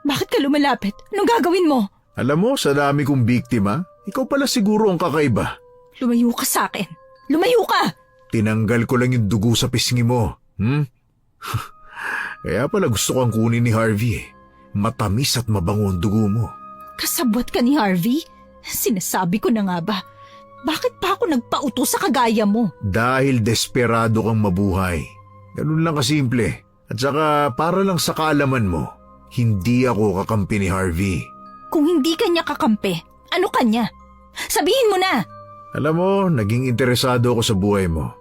S2: Bakit ka lumalapit? Anong gagawin mo?
S4: Alam mo, sa dami kong biktima, ikaw pala siguro ang kakaiba.
S2: Lumayo ka sa akin. Lumayo ka!
S4: Tinanggal ko lang yung dugo sa pisngi mo. Kaya pala gusto kang kunin ni Harvey. Matamis at mabango ang dugo mo.
S2: Kasabot ka ni Harvey? Sinasabi ko na nga ba? Bakit pa ako nagpauto sa kagaya mo?
S4: Dahil desperado kang mabuhay. Ganun lang kasimple. At saka para lang sa kaalaman mo, hindi ako kakampi ni Harvey.
S2: Kung hindi kanya kakampi, ano kanya? Sabihin mo na!
S4: Alam mo, naging interesado ako sa buhay mo.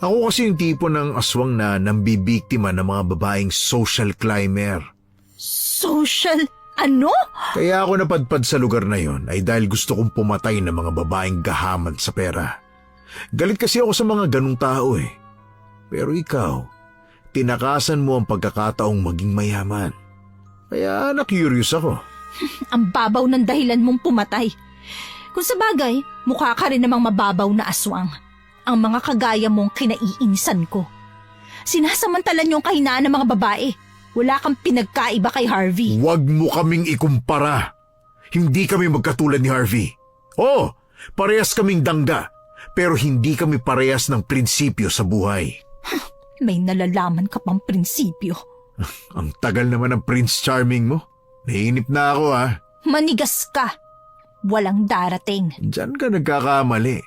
S4: Ako kasi yung tipo ng aswang na nambibiktima ng mga babaeng social climber.
S2: Social? Ano?
S4: Kaya ako napadpad sa lugar na yon ay dahil gusto kong pumatay ng mga babaeng gahaman sa pera. Galit kasi ako sa mga ganung tao eh. Pero ikaw, tinakasan mo ang pagkakataong maging mayaman. Kaya na-curious ako.
S2: Ang babaw ng dahilan mong pumatay. Kung sa bagay, mukha ka rin namang mababaw na aswang. Ang mga kagaya mong kinaiinisan ko. Sinasamantala niyong kahinaan ng mga babae. Wala kang pinagkaiba kay Harvey.
S4: Huwag mo kaming ikumpara. Hindi kami magkatulad ni Harvey. Oo, parehas kaming dangga. Pero hindi kami parehas ng prinsipyo sa buhay.
S2: May nalalaman ka pang prinsipyo.
S4: Ang tagal naman ng Prince Charming mo. Nainip na ako ha.
S2: Manigas ka. Walang darating.
S4: Diyan ka nagkakamali.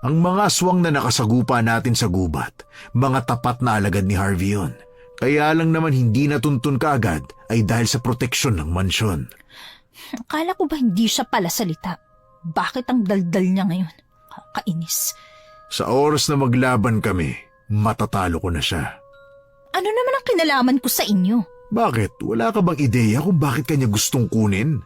S4: Ang mga aswang na nakasagupa natin sa gubat, mga tapat na alagad ni Harvey yun. Kaya lang naman hindi natuntun kaagad ay dahil sa proteksyon ng mansyon.
S2: Akala ko ba hindi siya pala salita? Bakit ang daldal niya ngayon? Kakainis.
S4: Sa oras na maglaban kami, matatalo ko na siya.
S2: Ano naman ang kinalaman ko sa inyo?
S1: Bakit? Wala ka bang ideya kung bakit kanya gustong kunin?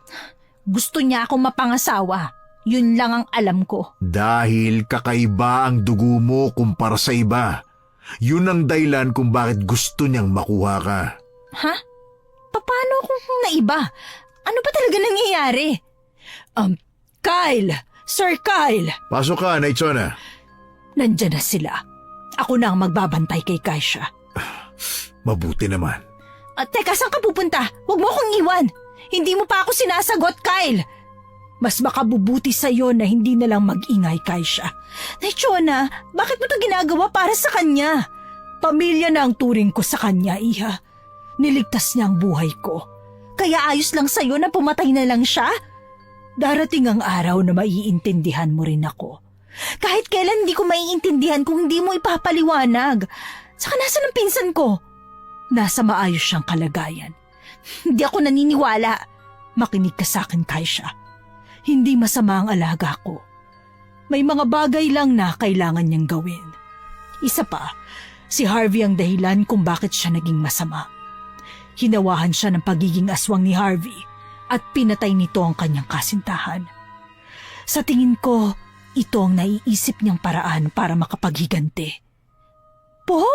S2: Gusto niya akong mapangasawa. Yun lang ang alam ko.
S1: Dahil kakaiba ang dugo mo kumpara sa iba. Yun ang dahilan kung bakit gusto niyang makuha ka.
S2: Ha? Paano kung naiba? Ano ba talaga nangyayari?
S3: Kyle! Sir Kyle!
S1: Pasok ka, Naichona.
S3: Nandyan na sila. Ako na ang magbabantay kay Kaisha.
S1: Mabuti naman.
S2: Teka, saan ka pupunta? Huwag mo akong iwan. Hindi mo pa ako sinasagot, Kyle.
S3: Mas makabubuti sa'yo na hindi na lang mag-ingay, Kaisha.
S2: Chona, bakit mo to ginagawa para sa kanya?
S3: Pamilya na ang turing ko sa kanya, Iha. Niligtas niya ang buhay ko.
S2: Kaya ayos lang sa'yo na pumatay na lang siya?
S3: Darating ang araw na maiintindihan mo rin ako.
S2: Kahit kailan hindi ko maiintindihan kung hindi mo ipapaliwanag. Saka nasa ng pinsan ko?
S3: Nasa maayos siyang kalagayan.
S2: Hindi ako naniniwala.
S3: Makinig ka sa akin, Kaisha. Hindi masama ang alaga ko. May mga bagay lang na kailangan niyang gawin. Isa pa, si Harvey ang dahilan kung bakit siya naging masama. Hinawahan siya ng pagiging aswang ni Harvey at pinatay nito ang kanyang kasintahan. Sa tingin ko, ito ang naiisip niyang paraan para makapaghiganti.
S2: Po?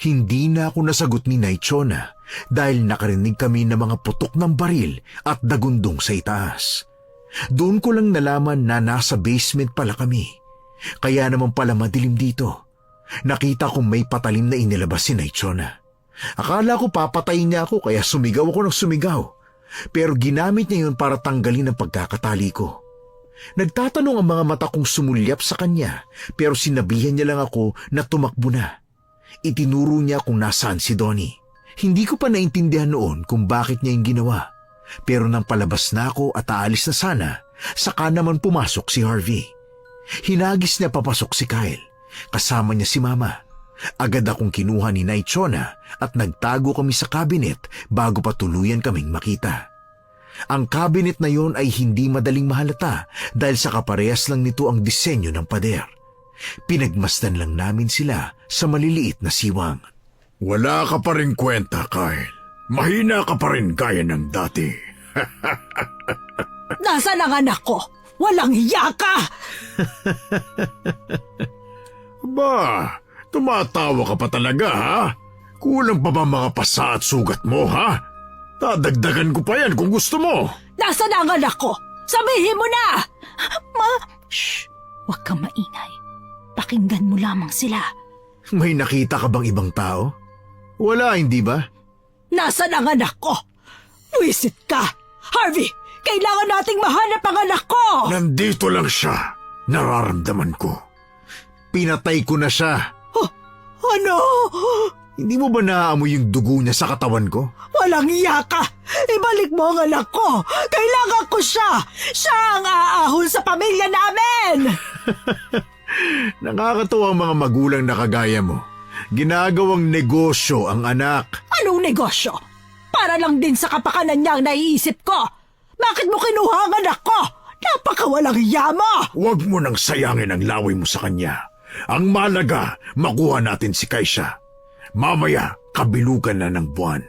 S1: Hindi na ako nasagot ni Naichona dahil nakarinig kami ng mga putok ng baril at dagundong sa itaas. Doon ko lang nalaman na nasa basement pala kami. Kaya naman pala madilim dito. Nakita kong may patalim na inilabas si Naichona. Akala ko papatayin niya ako kaya sumigaw ako ng sumigaw. Pero ginamit niya yun para tanggalin ang pagkakatali ko. Nagtatanong ang mga mata kong sumulyap sa kanya pero sinabihan niya lang ako na tumakbo na. Itinuro niya kung nasaan si Donnie. Hindi ko pa naintindihan noon kung bakit niya yung ginawa. Pero nang palabas na ako at aalis na sana, saka naman pumasok si Harvey. Hinagis niya papasok si Kyle. Kasama niya si Mama. Agad akong kinuha ni Naichona at nagtago kami sa cabinet bago pa tuluyan kaming makita. Ang cabinet na yon ay hindi madaling mahalata dahil sa kaparehas lang nito ang disenyo ng pader. Pinagmasdan lang namin sila sa maliliit na siwang.
S4: Wala ka pa rin kwenta, Kyle. Mahina ka pa rin gaya ng dati.
S3: Nasaan ang anak ko? Walang hiya ka!
S4: Ba, tumatawa ka pa talaga, ha? Kulang pa ba mga pasa at sugat mo, ha? Dadagdagan ko pa yan kung gusto mo.
S3: Nasaan ang anak ko? Sabihin mo na!
S2: Shh! Huwag kang maingay. Pakinggan mo lamang sila.
S1: May nakita ka bang ibang tao? Wala, hindi ba?
S3: Nasaan ang anak ko? Wisit ka! Harvey, kailangan nating mahanap ang anak ko!
S4: Nandito lang siya. Nararamdaman ko.
S1: Pinatay ko na siya.
S3: Ano?
S1: Hindi mo ba naaamoy yung dugo niya sa katawan ko?
S3: Walang iya ka! Ibalik mo ang anak ko! Kailangan ko siya! Siya ang aahon sa pamilya namin!
S1: Nakakatuwa ang mga magulang na kagaya mo. Ginagawang negosyo ang anak.
S3: Anong negosyo? Para lang din sa kapakanan niya ang naiisip ko. Bakit mo kinuha ang anak ko? Napakawalang iya mo!
S4: Huwag mo nang sayangin ang laway mo sa kanya. Ang malaga, makuha natin si Kaisha. Mamaya, kabilugan na ng buwan.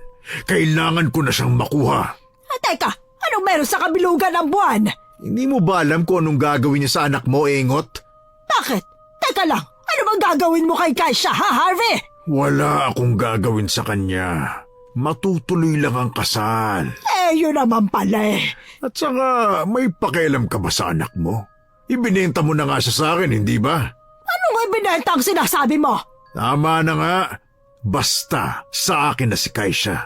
S4: Kailangan ko na siyang makuha.
S3: Teka, anong meron sa kabilugan ng buwan?
S1: Hindi mo ba alam kung anong gagawin niya sa anak mo, Engot?
S3: Bakit? Teka lang, ano bang gagawin mo kay Kaisha, ha, Harvey?
S4: Wala akong gagawin sa kanya. Matutuloy lang ang kasal.
S3: Yun naman pala eh.
S4: At saka, may pakialam ka ba sa anak mo? Ibinenta mo na nga siya sa akin, hindi ba?
S3: Ano nga binenta ang sinasabi mo?
S4: Tama na nga. Basta sa akin na si Kaisha.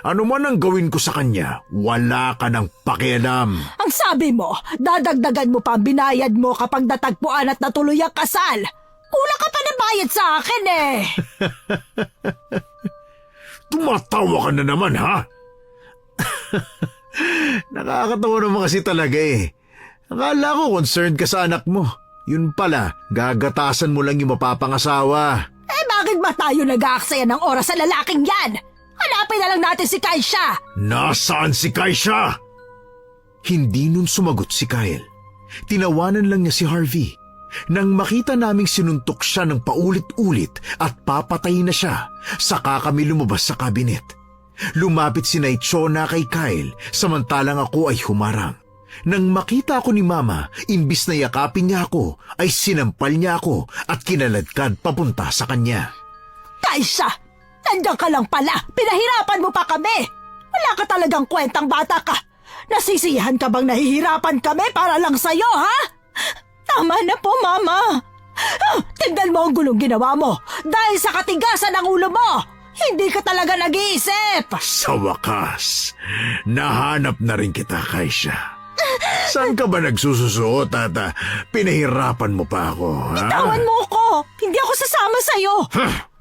S4: Ano man ang gawin ko sa kanya, wala ka ng pakialam.
S3: Ang sabi mo, dadagdagan mo pa ang binayad mo kapag natagpuan at natuloy ang kasal. Kulang ka pa na bayad sa akin eh.
S4: Tumatawa ka na naman, ha?
S1: Nakakatawa naman kasi talaga eh. Akala ko concerned ka sa anak mo. Yun pala, gagatasan mo lang yung mapapangasawa.
S3: Bakit ba tayo nag-aaksaya ng oras sa lalaking yan? Hanapin na lang natin si Kaisha.
S4: Nasaan si Kaisha?
S1: Hindi nun sumagot si Kyle. Tinawanan lang niya si Harvey. Nang makita naming sinuntok siya ng paulit-ulit at papatayin na siya, saka kami lumabas sa kabinet. Lumapit si Chona kay Kyle samantalang ako ay humarang. Nang makita ako ni Mama, imbis na yakapin niya ako, ay sinampal niya ako at kinaladkad papunta sa kanya.
S3: Kaisa! Nandiyan ka lang pala! Pinahirapan mo pa kami! Wala ka talagang kwentang bata ka! Nasisiyahan ka bang nahihirapan kami para lang sa'yo, ha?
S2: Tama na po, Mama.
S3: Tignan mo ang gulong ginawa mo! Dahil sa katigasan ng ulo mo! Hindi ka talaga nag-iisip!
S4: Sa wakas, nahanap na rin kita, Kaisa. Saan ka ba nagsususuot at pinahirapan mo pa ako, ha?
S3: Tawan mo ko! Hindi ako sasama sa'yo!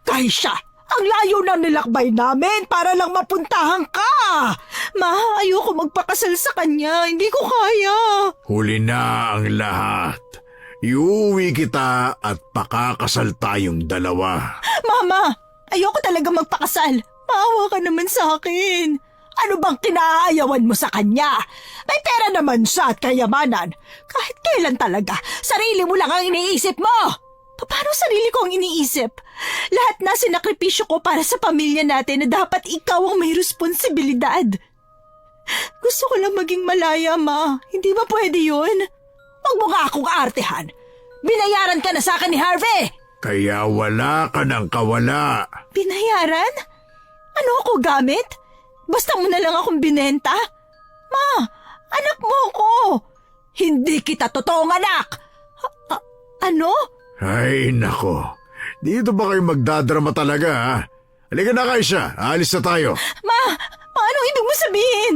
S3: Kaisa! Ang layo na nilakbay namin para lang mapuntahan ka!
S2: Ma, ayoko magpakasal sa kanya. Hindi ko kaya.
S4: Huli na ang lahat. Iuwi kita at pakakasal tayong dalawa.
S2: Mama, ayoko talaga magpakasal. Maawa ka naman sa akin.
S3: Ano bang kinaayawan mo sa kanya? May pera naman siya at kayamanan. Kahit kailan talaga, sarili mo lang ang iniisip mo!
S2: Paano sarili ko ang iniisip? Lahat na sinakripisyo ko para sa pamilya natin na dapat ikaw ang may responsibilidad. Gusto ko lang maging malaya, Ma. Hindi ba pwede yun?
S3: Huwag mo nga akong aartehan. Binayaran ka na sa akin ni Harvey!
S4: Kaya wala ka ng kawala.
S2: Binayaran? Ano ako gamit? Basta mo na lang akong binenta? Ma, anak mo ko.
S3: Hindi kita totoong anak!
S2: Ano?
S4: Ay, nako. Dito ba kayo magdadrama talaga, ha? Halika na, Kaisa. Alis na tayo.
S2: Ma, anong ibig mo sabihin?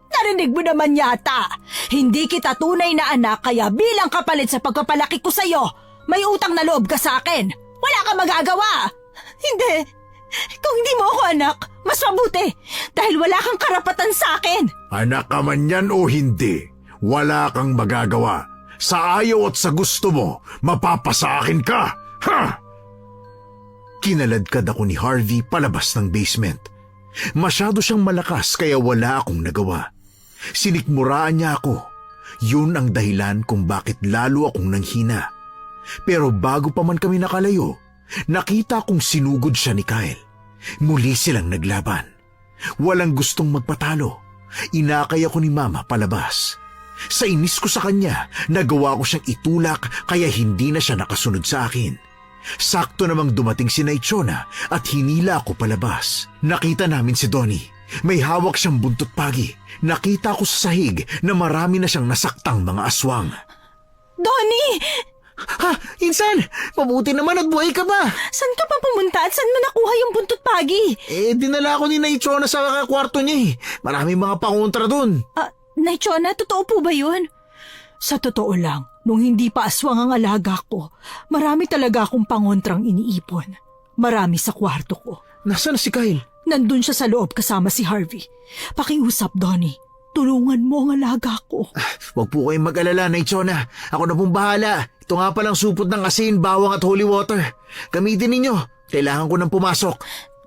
S3: Narinig mo naman yata. Hindi kita tunay na anak kaya bilang kapalit sa pagpapalaki ko sa'yo, may utang na loob ka sa akin. Wala kang magagawa.
S2: Hindi. Kung hindi mo ako anak, mas mabuti. Dahil wala kang karapatan sa akin.
S4: Anak ka man yan o hindi, wala kang magagawa. Sa ayaw at sa gusto mo, mapapasaakin ka! Ha!
S1: Kinaladkad ako ni Harvey palabas ng basement. Masyado siyang malakas kaya wala akong nagawa. Sinikmuraan niya ako. Yun ang dahilan kung bakit lalo akong nanghina. Pero bago pa man kami nakalayo, nakita kong sinugod siya ni Kyle. Muli silang naglaban. Walang gustong magpatalo. Inakay ako ni Mama palabas. Sa inis ko sa kanya, nagawa ko siyang itulak kaya hindi na siya nakasunod sa akin. Sakto namang dumating si Chona at hinila ako palabas. Nakita namin si Donnie. May hawak siyang buntot pagi. Nakita ko sa sahig na marami na siyang nasaktang mga aswang.
S2: Donnie!
S1: Ha? Insan! Mabuti naman at buhay ka ba?
S2: Saan ka pa pumunta at saan mo nakuha yung buntot pagi?
S1: Dinala ko ni Chona sa kwarto niya eh. Maraming mga pangontra dun.
S2: Chona, totoo po ba yun?
S3: Sa totoo lang, nung hindi pa aswang ang alaga ko, marami talaga akong pangontrang iniipon. Marami sa kwarto ko.
S1: Nasaan si Kyle?
S3: Nandun siya sa loob kasama si Harvey. Pakiusap, Donnie. Tulungan mo ang alaga ko.
S1: Huwag po kayong mag-alala, Chona. Ako na pong bahala. Ito nga palang supot ng asin, bawang at holy water. Gamitin ninyo. Kailangan ko nang pumasok.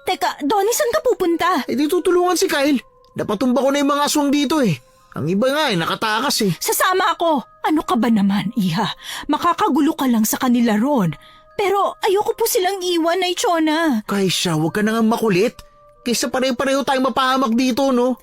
S2: Teka, Donnie, saan ka pupunta?
S1: Di tutulungan si Kyle. Napatumba ko na yung mga aswang dito eh. Ang iba nga nakatakas eh.
S2: Sasama ako.
S3: Ano ka ba naman, Iha? Makakagulo ka lang sa kanila ron.
S2: Pero ayoko po silang iwan, Chona.
S1: Kaisa, huwag ka na nga makulit. Kaysa pareho-pareho tayong mapahamak dito, no?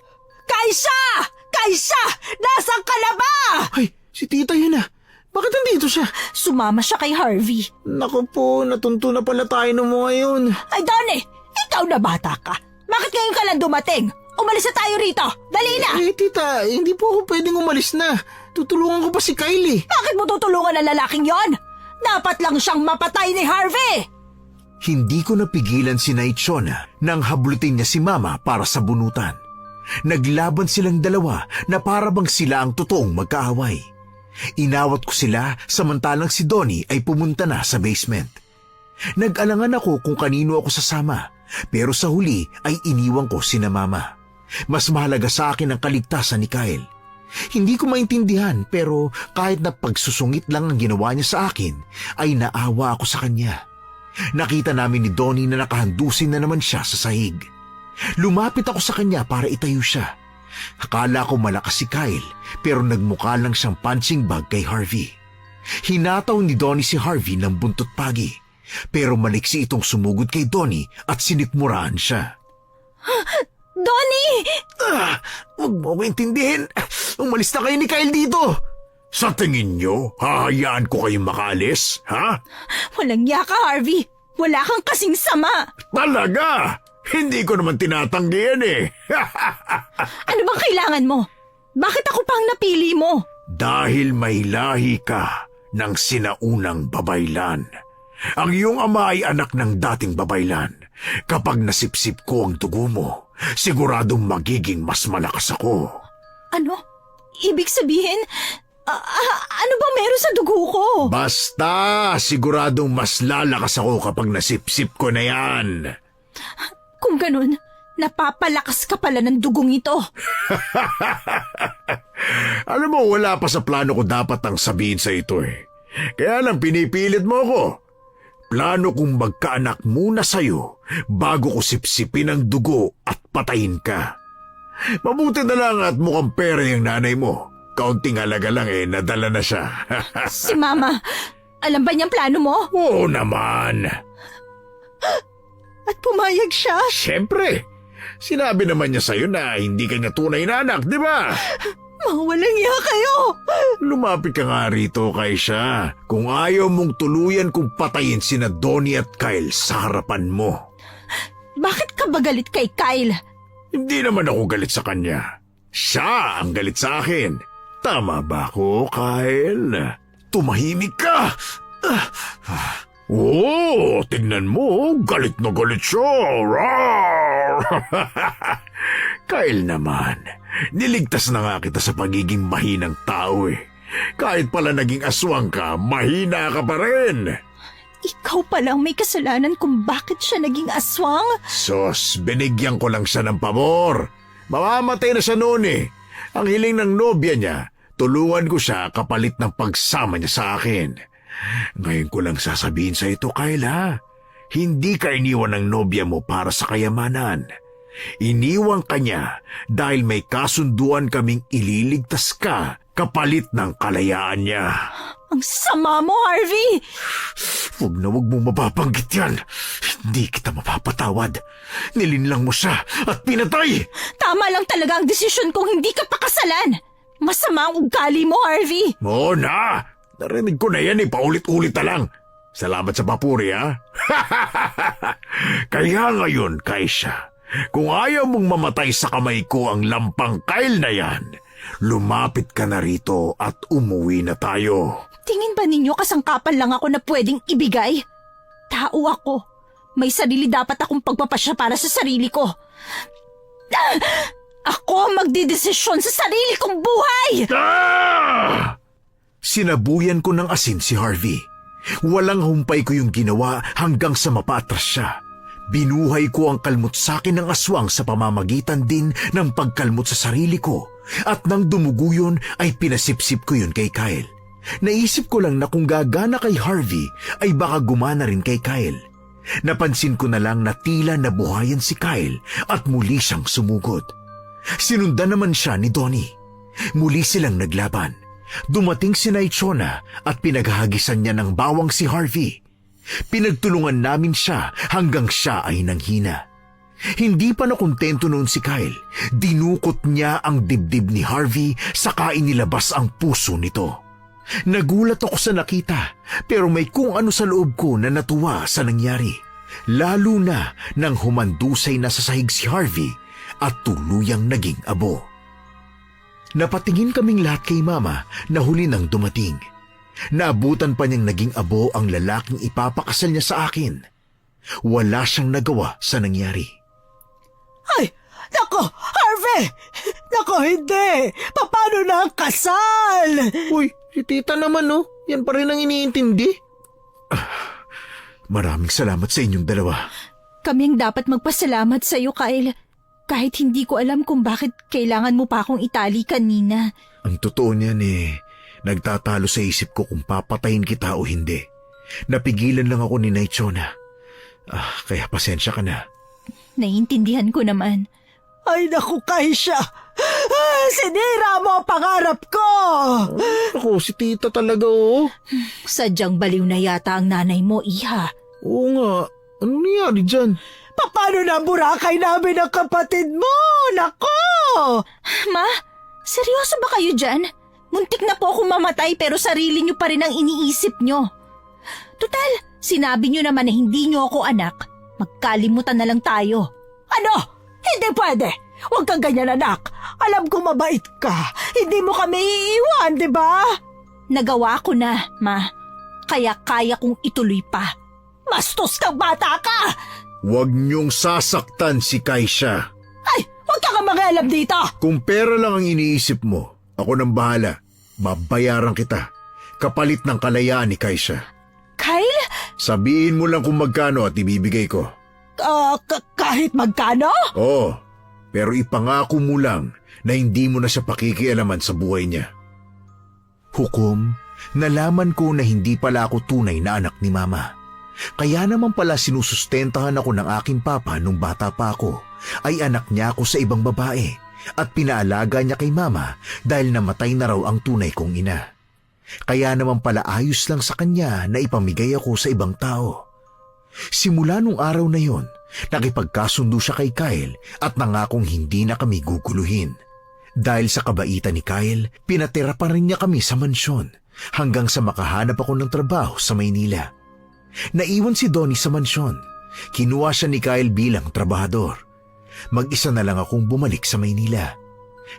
S3: Kaisa! Kaisa! Nasaan ka na ba?
S1: Ay, si tita yun ah. Bakit nandito siya?
S2: Sumama siya kay Harvey.
S1: Naku po, natunto na pala tayo ng mga yun.
S3: Ay, Donnie! Ikaw na bata ka. Bakit ngayon ka lang dumating? Umalis na tayo rito! Dali na!
S1: Tita, hindi po ako pwedeng umalis na. Tutulungan ko pa si Kyle eh.
S3: Bakit mo tutulungan ang lalaking yon? Dapat lang siyang mapatay ni Harvey!
S1: Hindi ko napigilan si Chona nang hablutin niya si Mama para sa bunutan. Naglaban silang dalawa na parabang sila ang totoong magkaaway. Inawat ko sila samantalang si Donnie ay pumunta na sa basement. Nag-alangan ako kung kanino ako sasama, pero sa huli ay iniwan ko sina Mama. Mas mahalaga sa akin ang kaligtasan ni Kyle. Hindi ko maintindihan pero kahit na pagsusungit lang ang ginawa niya sa akin, ay naawa ako sa kanya. Nakita namin ni Donnie na nakahandusin na naman siya sa sahig. Lumapit ako sa kanya para itayo siya. Akala ko malakas si Kyle pero nagmukha lang siyang punching bag kay Harvey. Hinataw ni Donnie si Harvey ng buntot pagi. Pero maliksi itong sumugod kay Donnie at sinikmurahan siya.
S2: Donnie!
S1: Huwag mo ko intindihin. Umalis na kayo ni Kyle dito. Sa tingin nyo, hahayaan ko kayong makaalis, ha?
S2: Walang ya ka, Harvey. Wala kang kasing sama.
S4: Talaga? Hindi ko naman tinatanggi yan eh.
S2: Ano bang kailangan mo? Bakit ako pang napili mo?
S4: Dahil may lahi ka ng sinaunang babaylan. Ang iyong ama ay anak ng dating babaylan. Kapag nasipsip ko ang dugo mo, siguradong magiging mas malakas ako.
S2: Ano? Ibig sabihin, ano ba meron sa dugo ko?
S4: Basta, siguradong mas lalakas ako kapag nasipsip ko na yan.
S2: Kung ganun, napapalakas ka pala ng dugong ito.
S4: Alam mo, wala pa sa plano ko dapat ang sabihin sa ito eh. Kaya lang pinipilit mo ako. Plano kong magkaanak muna sa'yo bago ko sipsipin ang dugo at patayin ka. Mabuti na lang at mukhang pera yung nanay mo. Kaunting halaga lang eh, nadala na siya.
S2: Si Mama, alam ba niyang plano mo?
S4: Oo naman.
S2: At pumayag siya?
S4: Siyempre, sinabi naman niya sa'yo na hindi ka niya tunay na anak, di ba?
S2: Mawalang iya kayo!
S4: Lumapit ka nga rito, Kaisha. Kung ayaw mong tuluyan kung patayin sina Donnie at Kyle sa harapan mo.
S2: Bakit ka ba galit kay Kyle?
S4: Hindi naman ako galit sa kanya. Siya ang galit sa akin. Tama ba ako, Kyle? Tumahimik ka! Oo, tingnan mo. Galit na galit siya. Rawr! Kyle naman, niligtas na nga kita sa pagiging mahinang tao eh. Kahit pala naging aswang ka, mahina ka pa rin.
S2: Ikaw palang may kasalanan kung bakit siya naging aswang?
S4: Sos, binigyan ko lang siya ng pabor. Mamamatay na siya noon eh. Ang hiling ng nobya niya, tulungan ko siya kapalit ng pagsama niya sa akin. Ngayon ko lang sasabihin sa ito, Kyle ha. Hindi ka iniwan ng nobya mo para sa kayamanan. Iniwan ka niya dahil may kasunduan kaming ililigtas ka kapalit ng kalayaan niya.
S2: Ang sama mo, Harvey!
S4: Huwag mong mapapanggit yan. Hindi kita mapapatawad. Nilinlang mo siya at pinatay.
S2: Tama lang talaga ang desisyon kong hindi ka pakasalan. Masama ang ugali mo, Harvey.
S4: Oo na! Narinig ko na yan eh, paulit-ulit na lang. Salamat sa papuri ha. Kaya ngayon, Kaisha, kung ayaw mong mamatay sa kamay ko ang lampang Kyle na yan, lumapit ka na rito at umuwi na tayo.
S2: Tingin ba ninyo kasangkapan lang ako na pwedeng ibigay? Tao ako. May sarili dapat akong pagpapasya para sa sarili ko. Ako ang magdidesisyon sa sarili kong buhay!
S4: Ah!
S1: Sinabuyan ko ng asin si Harvey. Walang humpay ko yung ginawa hanggang sa mapatras siya. Binuhay ko ang kalmot sa akin ng aswang sa pamamagitan din ng pagkalmot sa sarili ko. At nang dumugo yun ay pinasipsip ko yun kay Kyle. Naisip ko lang na kung gagana kay Harvey ay baka gumana rin kay Kyle. Napansin ko na lang na tila nabuhayan si Kyle at muli siyang sumugod. Sinundan naman siya ni Donnie. Muli silang naglaban. Dumating si Naichona at pinaghahagisan niya ng bawang si Harvey. Pinagtulungan namin siya hanggang siya ay nanghina. Hindi pa nakontento noon si Kyle. Dinukot niya ang dibdib ni Harvey saka inilabas ang puso nito. Nagulat ako sa nakita pero may kung ano sa loob ko na natuwa sa nangyari. Lalo na nang humandusay na sa sahig si Harvey at tuluyang naging abo. Napatingin kaming lahat kay Mama na huli nang dumating. Naabutan pa niyang naging abo ang lalaking ipapakasal niya sa akin. Wala siyang nagawa sa nangyari.
S3: Ay, nako, Harvey! Nako, hindi! Paano na ang kasal?
S1: Uy, si tita naman oh. Yan pa rin ang iniintindi. Maraming salamat sa inyong dalawa.
S2: Kami ang dapat magpasalamat sa iyo, Kyle. Kahit hindi ko alam kung bakit kailangan mo pa akong itali kanina.
S1: Ang totoo niyan nagtatalo sa isip ko kung papatayin kita o hindi. Napigilan lang ako ni Naichona. Kaya pasensya ka na.
S2: Naiintindihan ko naman.
S3: Ay, naku, Kaisha! Sinira mo ang pangarap ko!
S4: Ako, si tita talaga oh.
S2: Sadyang baliw na yata ang nanay mo, Iha.
S4: Oo nga, ano nangyari dyan?
S3: Paano na ang Boracay namin ang kapatid mo? Nako!
S2: Ma, seryoso ba kayo dyan? Muntik na po akong mamatay pero sarili niyo pa rin ang iniisip niyo. Total, sinabi niyo naman na hindi niyo ako anak. Magkalimutan na lang tayo.
S3: Ano? Hindi pwede! Huwag kang ganyan, anak. Alam ko mabait ka. Hindi mo kami iiwan, di ba?
S2: Nagawa ko na, Ma. Kaya kaya kong ituloy pa.
S3: Bastos kang bata ka!
S4: Huwag niyong sasaktan si Kaisha.
S3: Ay, huwag ka kang mangialam dito!
S4: Kung pera lang ang iniisip mo, ako nang bahala. Babayaran kita. Kapalit ng kalayaan ni Kaisha.
S2: Kyle?
S4: Sabihin mo lang kung magkano at ibibigay ko.
S3: Kahit magkano?
S4: Oo, pero ipangako mo lang na hindi mo na siya pakikialaman sa buhay niya.
S1: Hukom, nalaman ko na hindi pala ako tunay na anak ni Mama. Kaya naman pala sinusustentahan ako ng aking papa nung bata pa ako, ay anak niya ako sa ibang babae at pinaalaga niya kay Mama dahil namatay na raw ang tunay kong ina. Kaya naman pala ayos lang sa kanya na ipamigay ako sa ibang tao. Simula nung araw na yon, nakipagkasundo siya kay Kyle at nangakong hindi na kami guguluhin. Dahil sa kabaitan ni Kyle, pinatira pa rin niya kami sa mansyon hanggang sa makahanap ako ng trabaho sa Maynila. Naiwan si Donnie sa mansyon. Kinuha siya ni Kyle bilang trabahador. Mag-isa na lang akong bumalik sa Maynila.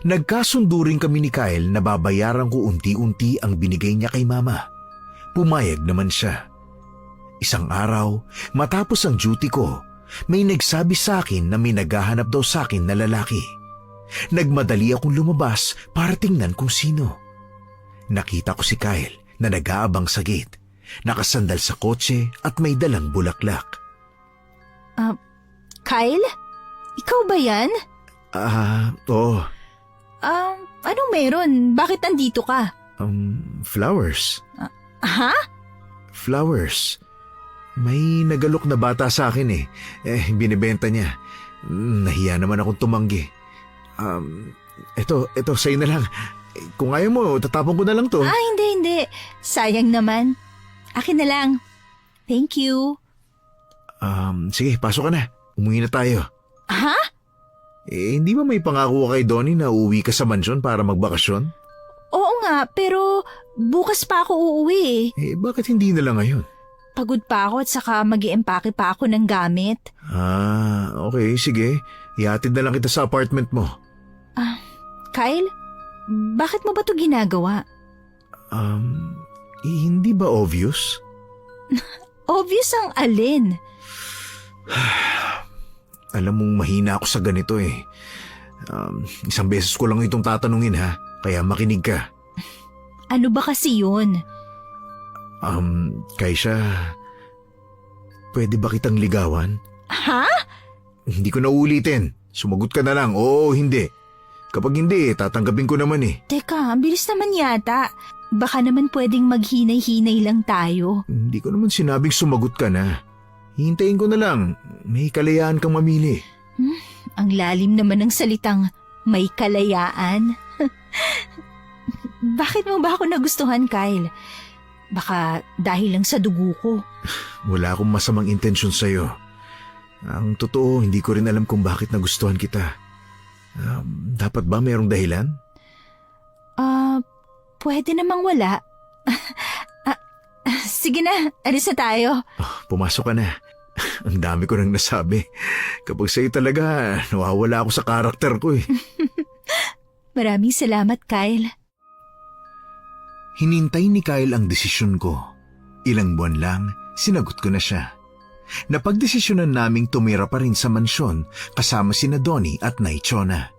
S1: Nagkasundo rin kami ni Kyle na babayaran ko unti-unti ang binigay niya kay Mama. Pumayag naman siya. Isang araw, matapos ang duty ko, may nagsabi sa akin na may naghahanap daw sa akin na lalaki. Nagmadali akong lumabas para tingnan kung sino. Nakita ko si Kyle na nag-aabang sa gate, nakasandal sa kotse at may dalang bulaklak.
S2: Kyle? Ikaw ba yan?
S1: Oo.
S2: Anong meron? Bakit nandito ka?
S1: Flowers.
S2: Ha?
S1: Flowers. May nagalok na bata sa akin eh. Binibenta niya. Nahiya naman akong tumanggi. Ito sa'yo na lang. Kung ayaw mo, tatapon ko na lang to.
S2: Hindi. Sayang naman. Akin na lang. Thank you.
S1: Sige, pasok ka na. Umuwi na tayo.
S2: Ha?
S1: Hindi ba may pangako ka kay Donnie na uuwi ka sa mansyon para magbakasyon?
S2: Oo nga, pero bukas pa ako uuwi.
S1: Bakit hindi na lang ngayon?
S2: Pagod pa ako at saka mag-iempake pa ako ng gamit.
S1: Okay, sige. Ihatid na lang kita sa apartment mo.
S2: Kyle, bakit mo ba to ginagawa?
S1: Hindi ba obvious?
S2: Obvious ang alin.
S1: Alam mong mahina ako sa ganito eh. Isang beses ko lang itong tatanungin ha, kaya makinig ka.
S2: Ano ba kasi yun?
S1: Kaisha, pwede ba kitang ligawan?
S2: Ha?
S1: Hindi ko na uulitin. Sumagot ka na lang, oo o hindi. Kapag hindi, tatanggapin ko naman eh.
S2: Teka, ang bilis naman yata. Baka naman pwedeng maghinay-hinay lang tayo.
S1: Hindi ko naman sinabing sumagot ka na. Hintayin ko na lang. May kalayaan kang mamili.
S2: Ang lalim naman ng salitang may kalayaan. Bakit mo ba ako nagustuhan, Kyle? Baka dahil lang sa dugo ko.
S1: Wala akong masamang intensyon sa'yo. Ang totoo, hindi ko rin alam kung bakit nagustuhan kita. Dapat ba mayroong dahilan?
S2: Pwede namang wala. Sige na, alis na tayo.
S1: Pumasok ka na. Ang dami ko nang nasabi. Kapag sa'yo talaga, nawawala ako sa karakter ko eh.
S2: Maraming salamat, Kyle.
S1: Hinintay ni Kyle ang desisyon ko. Ilang buwan lang, sinagot ko na siya. Napagdesisyonan naming tumira pa rin sa mansyon kasama sina Donnie at Naichona.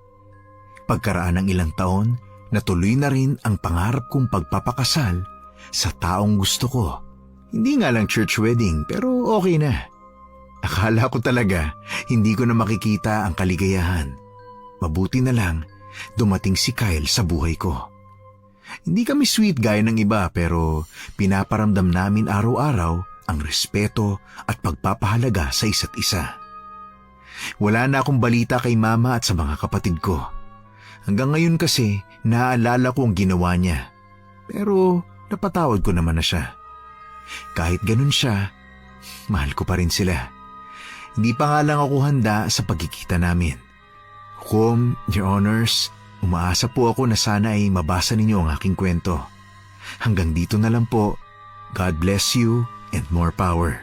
S1: Pagkaraan ng ilang taon, natuloy na rin ang pangarap kong pagpapakasal sa taong gusto ko. Hindi nga lang church wedding pero okay na. Akala ko talaga hindi ko na makikita ang kaligayahan. Mabuti na lang dumating si Kyle sa buhay ko. Hindi kami sweet gaya ng iba pero pinaparamdam namin araw-araw ang respeto at pagpapahalaga sa isa't isa. Wala na akong balita kay Mama at sa mga kapatid ko. Hanggang ngayon kasi, naaalala ko ang ginawa niya. Pero napatawad ko naman na siya. Kahit ganun siya, mahal ko pa rin sila. Hindi pa nga lang ako handa sa pagkikita namin. Hukom, Your Honors, umaasa po ako na sana ay mabasa ninyo ang aking kwento. Hanggang dito na lang po. God bless you and more power.